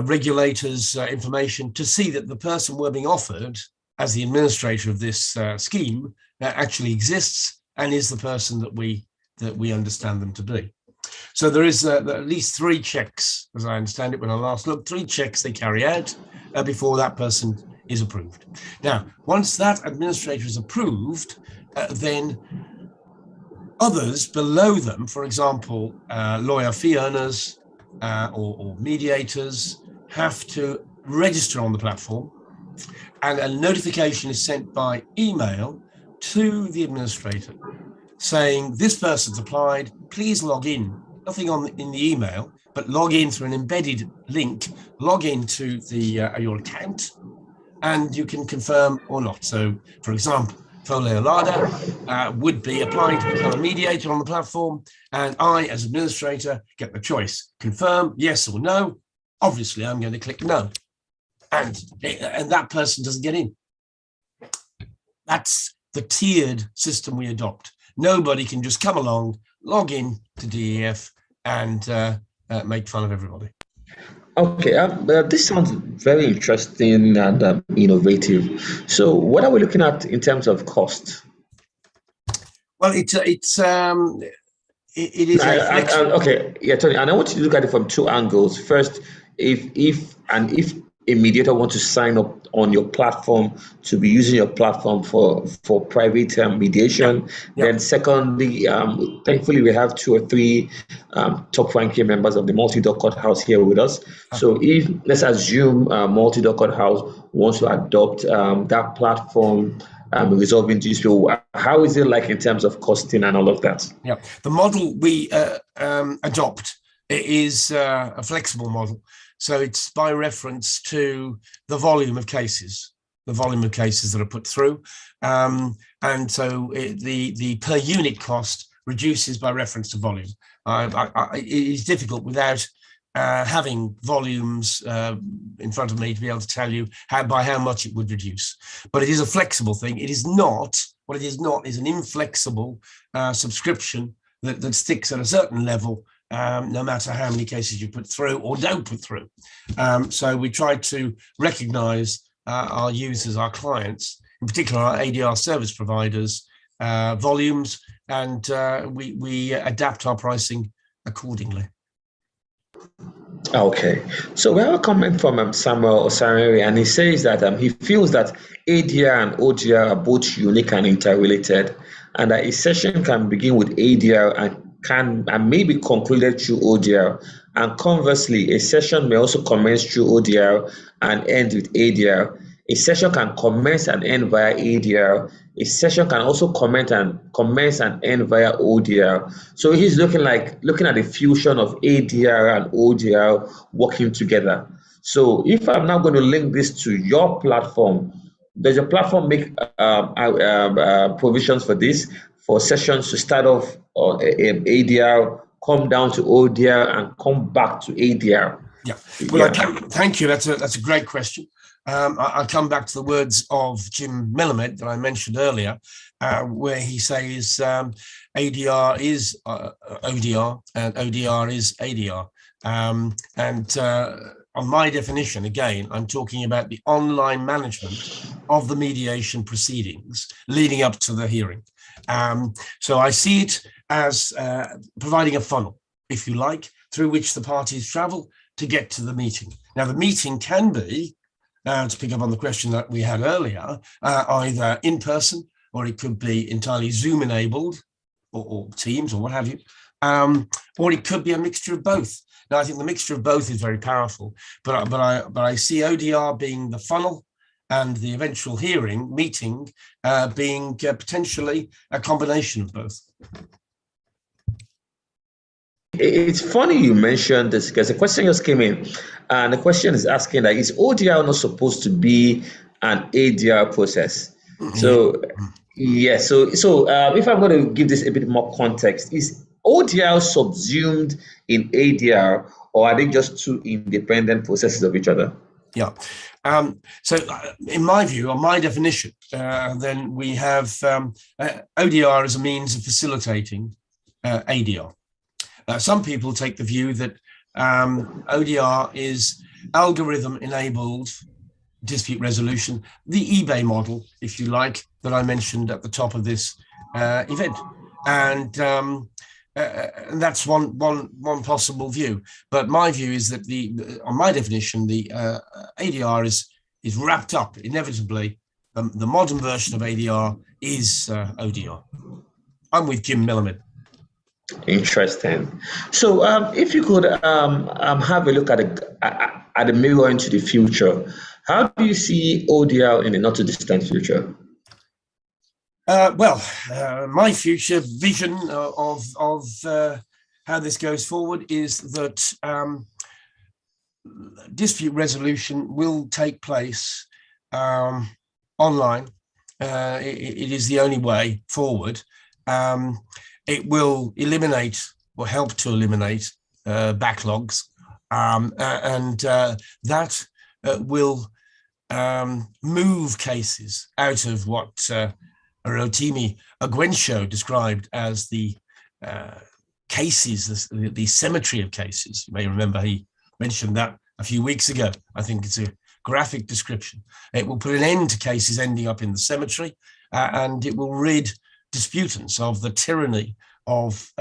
regulators' information, to see that the person we're being offered as the administrator of this scheme actually exists and is the person that we understand them to be. So there is at least 3 checks, as I understand it when I last looked, 3 checks they carry out before that person is approved. Now, once that administrator is approved, then others below them, for example, lawyer fee earners or mediators, have to register on the platform, and a notification is sent by email to the administrator saying this person's applied, please log in. Nothing in the email, but log in through an embedded link, log into your account, and you can confirm or not. So, for example, Foley Olada would be applying to become a mediator on the platform, and I, as administrator, get the choice: confirm, yes or no. Obviously, I'm going to click no, and that person doesn't get in. That's the tiered system we adopt. Nobody can just come along, log in to DEF, and make fun of everybody. Okay, this sounds very interesting and innovative. So, what are we looking at in terms of cost? Well, it is. Okay, yeah, Tony, and I want you to look at it from 2 angles. First, if a mediator wants to sign up on your platform to be using your platform for private mediation, then secondly, thankfully we have 2 or 3 top ranking members of the multi-door courthouse here with us. So if, let's assume multi-door courthouse wants to adopt that platform resolving dispute, how is it like in terms of costing and all of that? Yeah, the model we adopt is a flexible model. So it's by reference to the volume of cases that are put through. And so the per unit cost reduces by reference to volume. It is difficult without having volumes in front of me to be able to tell you by how much it would reduce. But it is a flexible thing. It is not, what it is not is an inflexible subscription that sticks at a certain level, no matter how many cases you put through or don't put through. So we try to recognize our users, our clients, in particular our ADR service providers, volumes, and we adapt our pricing accordingly. Okay, so we have a comment from Samuel Osareri, and he says that he feels that ADR and ODR are both unique and interrelated, and that a session can begin with ADR and may be concluded through ODR, and conversely, a session may also commence through ODR and end with ADR. A session can commence and end via ADR. A session can also commence and end via ODR. So he's looking at the fusion of ADR and ODR working together. So if I'm now going to link this to your platform, does your platform make provisions for this, for sessions to start off on ADR, come down to ODR, and come back to ADR? Yeah. Well, thank you. That's a great question. I'll come back to the words of Jim Melamed that I mentioned earlier, where he says ADR is ODR and ODR is ADR. On my definition, again, I'm talking about the online management of the mediation proceedings leading up to the hearing. So I see it as providing a funnel, if you like, through which the parties travel to get to the meeting. Now, the meeting can be, to pick up on the question that we had earlier, either in person, or it could be entirely Zoom enabled, or Teams, or what have you, or it could be a mixture of both. Now, I think the mixture of both is very powerful, but I see ODR being the funnel and the eventual meeting being potentially a combination of both. It's funny you mentioned this, because the question just came in, and the question is asking that is ODR not supposed to be an ADR process? So yes, so if I'm going to give this a bit more context, is ODR subsumed in ADR, or are they just 2 independent processes of each other? Yeah. So in my view, or my definition, then we have ODR as a means of facilitating ADR. Some people take the view that ODR is algorithm enabled dispute resolution, the eBay model, if you like, that I mentioned at the top of this event. And that's one possible view. But my view is that on my definition, the ADR is wrapped up inevitably. The modern version of ADR is ODR. I'm with Jim Milliman. Interesting. So, if you could have a look at the mirror into the future, how do you see ODR in the not too distant future? My future vision of how this goes forward is that dispute resolution will take place online. It is the only way forward. It will eliminate or help to eliminate backlogs, and that will move cases out of what Rotimi Aguencio described as the cases, the cemetery of cases. You may remember he mentioned that a few weeks ago. I think it's a graphic description. It will put an end to cases ending up in the cemetery, and it will rid disputants of the tyranny of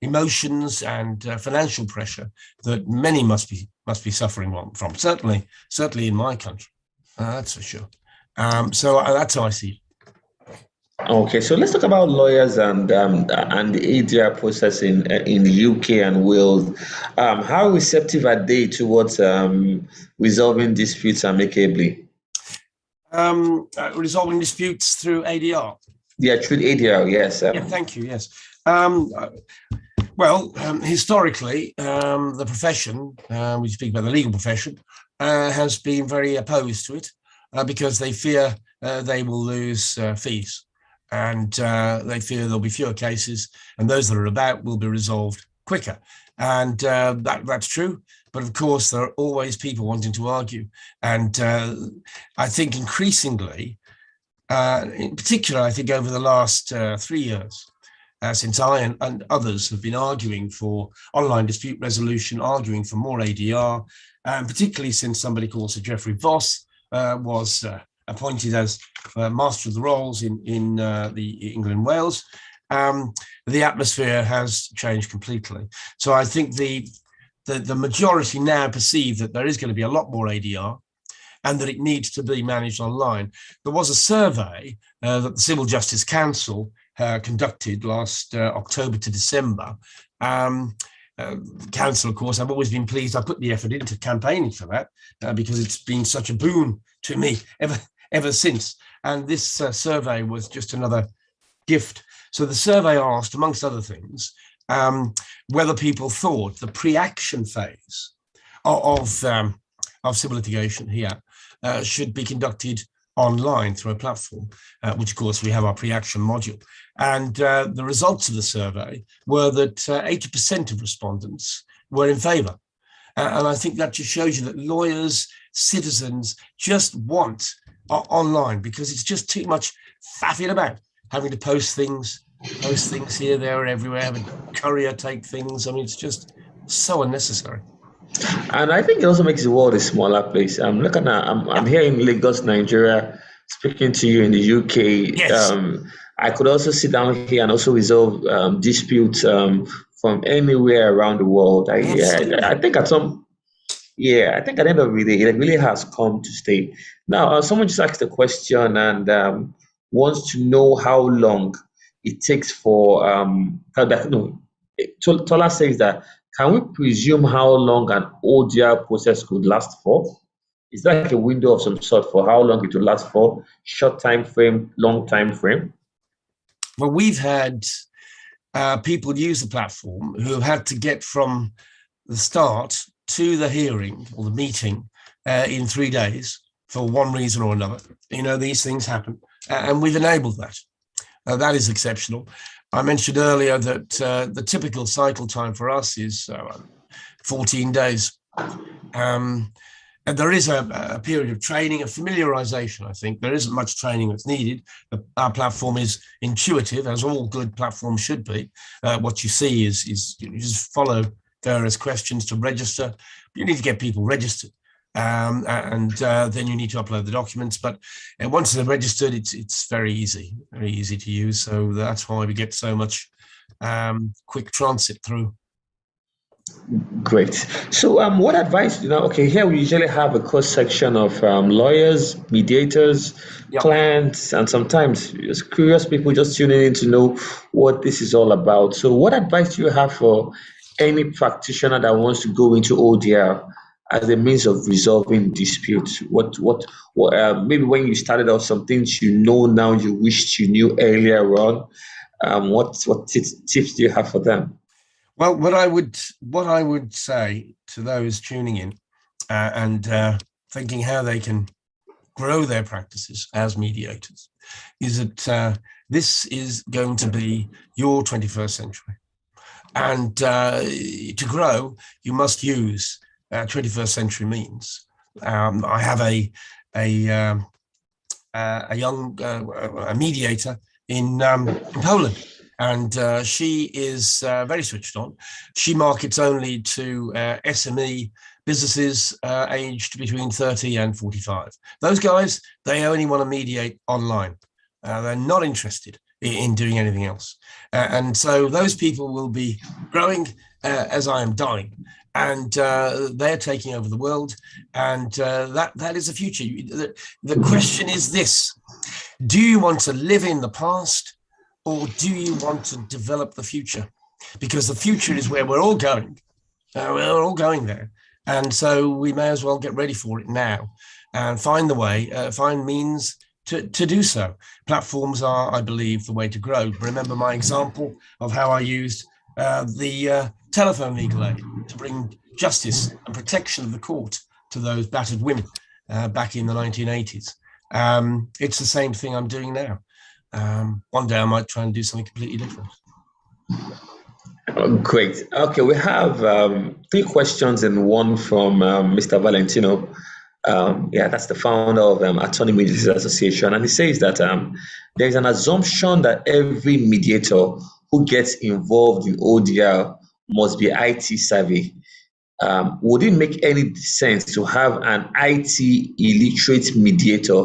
emotions and financial pressure that many must be suffering from. Certainly in my country, that's for sure. So that's how I see it. Okay, so let's talk about lawyers and the ADR process in the UK and Wales. How receptive are they towards resolving disputes amicably? Resolving disputes through ADR. Yeah, through ADR, yes. Yeah, thank you. Yes. Historically, the profession, we speak about the legal profession, has been very opposed to it because they fear they will lose fees. And they fear there'll be fewer cases, and those that are about will be resolved quicker. And that's true. But of course, there are always people wanting to argue. And I think increasingly, in particular, I think over the last 3 years, since I and others have been arguing for online dispute resolution, arguing for more ADR, and particularly since somebody called Sir Geoffrey Voss was appointed as Master of the Rolls in the England and Wales, the atmosphere has changed completely. So I think the majority now perceive that there is going to be a lot more ADR and that it needs to be managed online. There was a survey that the Civil Justice Council conducted last October to December. Council, of course, I've always been pleased. I put the effort into campaigning for that because it's been such a boon to me ever since. And this survey was just another gift. So the survey asked, amongst other things, whether people thought the pre-action phase of civil litigation here should be conducted online through a platform, which of course we have our pre-action module. And the results of the survey were that 80% of respondents were in favour. And I think that just shows you that lawyers, citizens just want online, because it's just too much faffing about, having to post things here, there, and everywhere, having courier take things. I mean, it's just so unnecessary. And I think it also makes the world a smaller place. I'm here in Lagos, Nigeria, speaking to you in the UK. Yes. I could also sit down here and also resolve disputes from anywhere around the world. I think at the end of the day, it really has come to stay. Now, someone just asked a question and wants to know how long it takes for Tola says that, can we presume how long an ODR process could last for? Is there like a window of some sort for how long it will last for? Short time frame, long time frame? Well, we've had people use the platform who have had to get from the start to the hearing or the meeting in 3 days for one reason or another. You know, these things happen, and we've enabled that. That is exceptional. I mentioned earlier that the typical cycle time for us is 14 days. And there is a period of training, a familiarization, I think. There isn't much training that's needed. Our platform is intuitive, as all good platforms should be. What you see is you just follow various questions to register. You need to get people registered. Then you need to upload the documents. But once they're registered, it's very easy to use. So that's why we get so much quick transit through. Great. So what advice, okay, here we usually have a cross section of lawyers, mediators, Yep. clients, and sometimes just curious people just tuning in to know what this is all about. So what advice do you have for any practitioner that wants to go into ODR as a means of resolving disputes? What maybe when you started off, some things now you wished you knew earlier on. What tips do you have for them? Well, what I would say to those tuning in and thinking how they can grow their practices as mediators is that this is going to be your 21st century. And to grow, you must use 21st century means. I have a young mediator in Poland. And she is very switched on. She markets only to SME businesses aged between 30 and 45. Those guys, they only want to mediate online. They're not interested in doing anything else. And so those people will be growing as I am dying. And they're taking over the world. And that is the future. The question is this: do you want to live in the past, or do you want to develop the future? Because the future is where we're all going. We're all going there. And so we may as well get ready for it now and find the way, find means to do so. Platforms are, I believe, the way to grow. Remember my example of how I used the telephone legal aid to bring justice and protection of the court to those battered women back in the 1980s. It's the same thing I'm doing now. One day I might try and do something completely different. Oh, great. Okay, we have 3 questions and one from Mr. Valentino. That's the founder of Attorney Mediators Association, and he says that there is an assumption that every mediator who gets involved in ODR must be IT savvy. Would it make any sense to have an IT illiterate mediator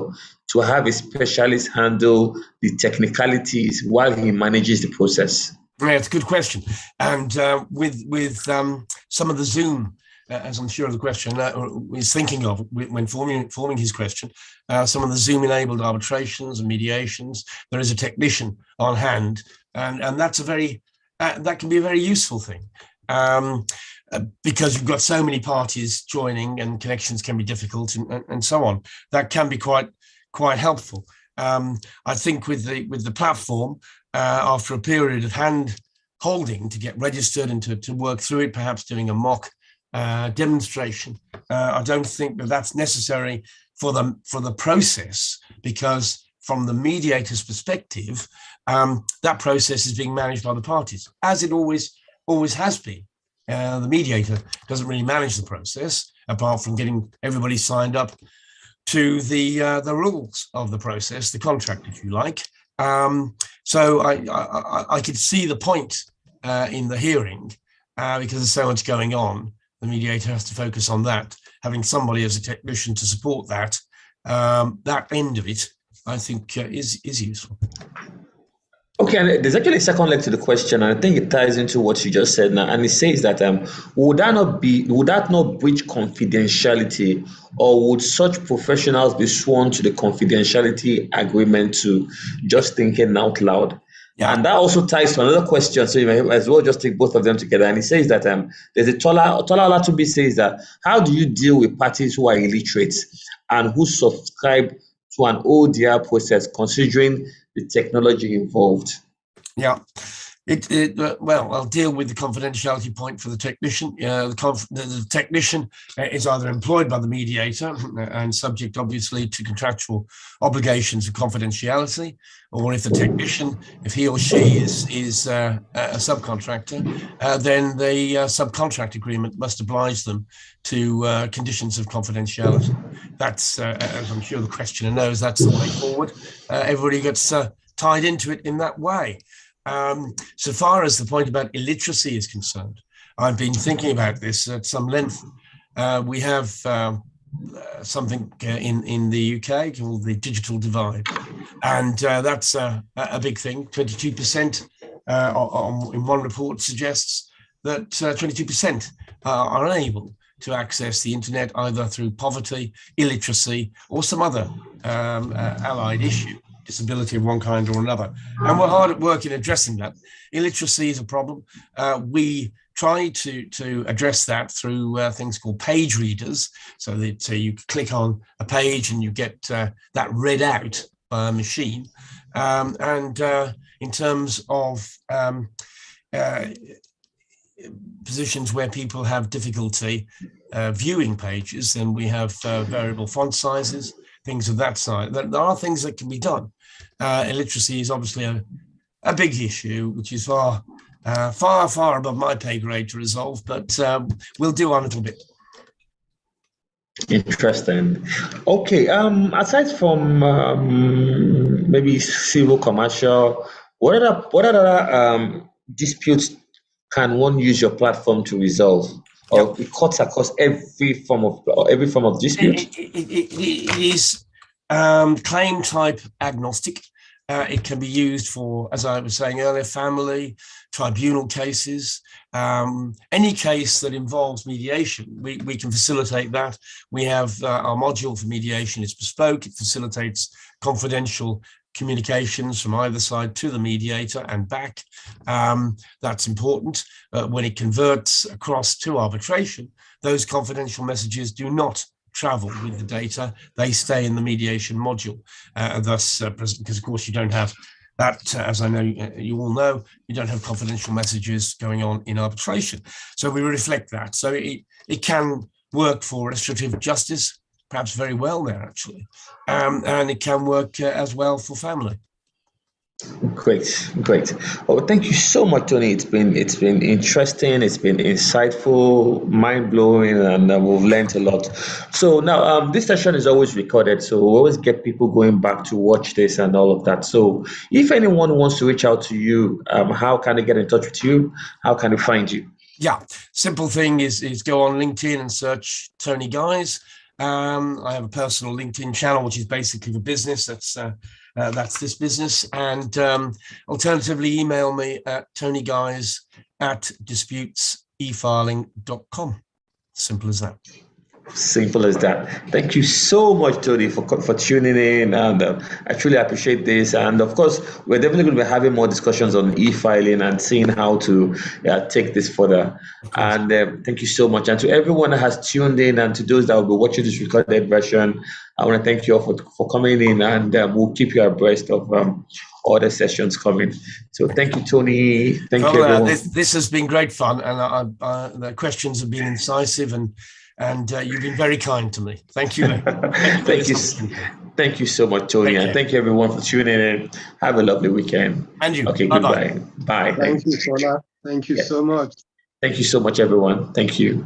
to have a specialist handle the technicalities while he manages the process? Yeah, it's a good question. And with some of the Zoom, as I'm sure the question is thinking of when forming his question, some of the Zoom-enabled arbitrations and mediations, there is a technician on hand, and that's that can be a very useful thing. Because you've got so many parties joining and connections can be difficult and so on. That can be quite helpful. I think with the platform, after a period of hand holding to get registered and to work through it, perhaps doing a mock demonstration, I don't think that's necessary for the process, because from the mediator's perspective, that process is being managed by the parties, as it always has been. The mediator doesn't really manage the process, apart from getting everybody signed up to the rules of the process, the contract, if you like. So I could see the point in the hearing, because there's so much going on. The mediator has to focus on that. Having somebody as a technician to support that end of it, I think is useful. Okay, and there's actually a second leg to the question, and I think it ties into what you just said now. And it says that would that not breach confidentiality, or would such professionals be sworn to the confidentiality agreement to just thinking out loud? Yeah. And that also ties to another question, so you may as well just take both of them together. And he says that there's a Tola Olatubi says that, how do you deal with parties who are illiterate and who subscribe to an ODR process, considering the technology involved? Yeah, well, I'll deal with the confidentiality point for the technician. The technician is either employed by the mediator and subject, obviously, to contractual obligations of confidentiality, or if the technician, if he or she is a subcontractor, then the subcontract agreement must oblige them to conditions of confidentiality. That's, as I'm sure the questioner knows, that's the way forward. Everybody gets tied into it in that way. So far as the point about illiteracy is concerned, I've been thinking about this at some length. We have something in the UK called the digital divide, and that's a big thing. 22% in one report suggests that 22% are unable to access the internet either through poverty, illiteracy, or some other allied issue, disability of one kind or another. And we're hard at work in addressing that. Illiteracy is a problem. We try to address that through things called page readers, so that you click on a page and you get that read out by a machine. In terms of positions where people have difficulty viewing pages, then we have variable font sizes, things of that size. There are things that can be done. Illiteracy is obviously a big issue, which is far above my pay grade to resolve, but we'll do a little bit. Interesting. Okay. Aside from maybe civil, commercial, what other disputes can one use your platform to resolve? Or it cuts across every form of dispute? It is claim type agnostic. It can be used for, as I was saying earlier, family, tribunal cases, any case that involves mediation. We can facilitate that. We have our module for mediation. It's bespoke. It facilitates confidential communications from either side to the mediator and back. That's important. When it converts across to arbitration, those confidential messages do not travel with the data. They stay in the mediation module. Thus, because of course you don't have that, as I know you all know, you don't have confidential messages going on in arbitration. So we reflect that. So it can work for restorative justice, perhaps very well there actually, and it can work as well for family. Great. Oh, thank you so much, Tony. It's been interesting. It's been insightful, mind blowing, and we've learned a lot. So now, this session is always recorded, so we always get people going back to watch this and all of that. So if anyone wants to reach out to you, how can they get in touch with you? How can they find you? Yeah, simple thing is go on LinkedIn and search Tony Guise. I have a personal LinkedIn channel, which is basically for business. That's this business. And alternatively, email me at tonyguise@disputesefiling.com. Simple as that. Simple as that. Thank you so much, Tony, for tuning in, and I truly appreciate this. And of course, we're definitely going to be having more discussions on e-filing and seeing how to take this further. And thank you so much. And to everyone that has tuned in, and to those that will be watching this recorded version, I want to thank you all for coming in, and we'll keep you abreast of other sessions coming. So thank you, Tony. Thank you, everyone. This has been great fun, and the questions have been incisive, and you've been very kind to me. Thank you. Thank you so much, Tony, and thank you everyone for tuning in. Have a lovely weekend. And you. Okay, goodbye. Bye. Thank you, Sola. Thank you so much. Thank you so much, everyone. Thank you.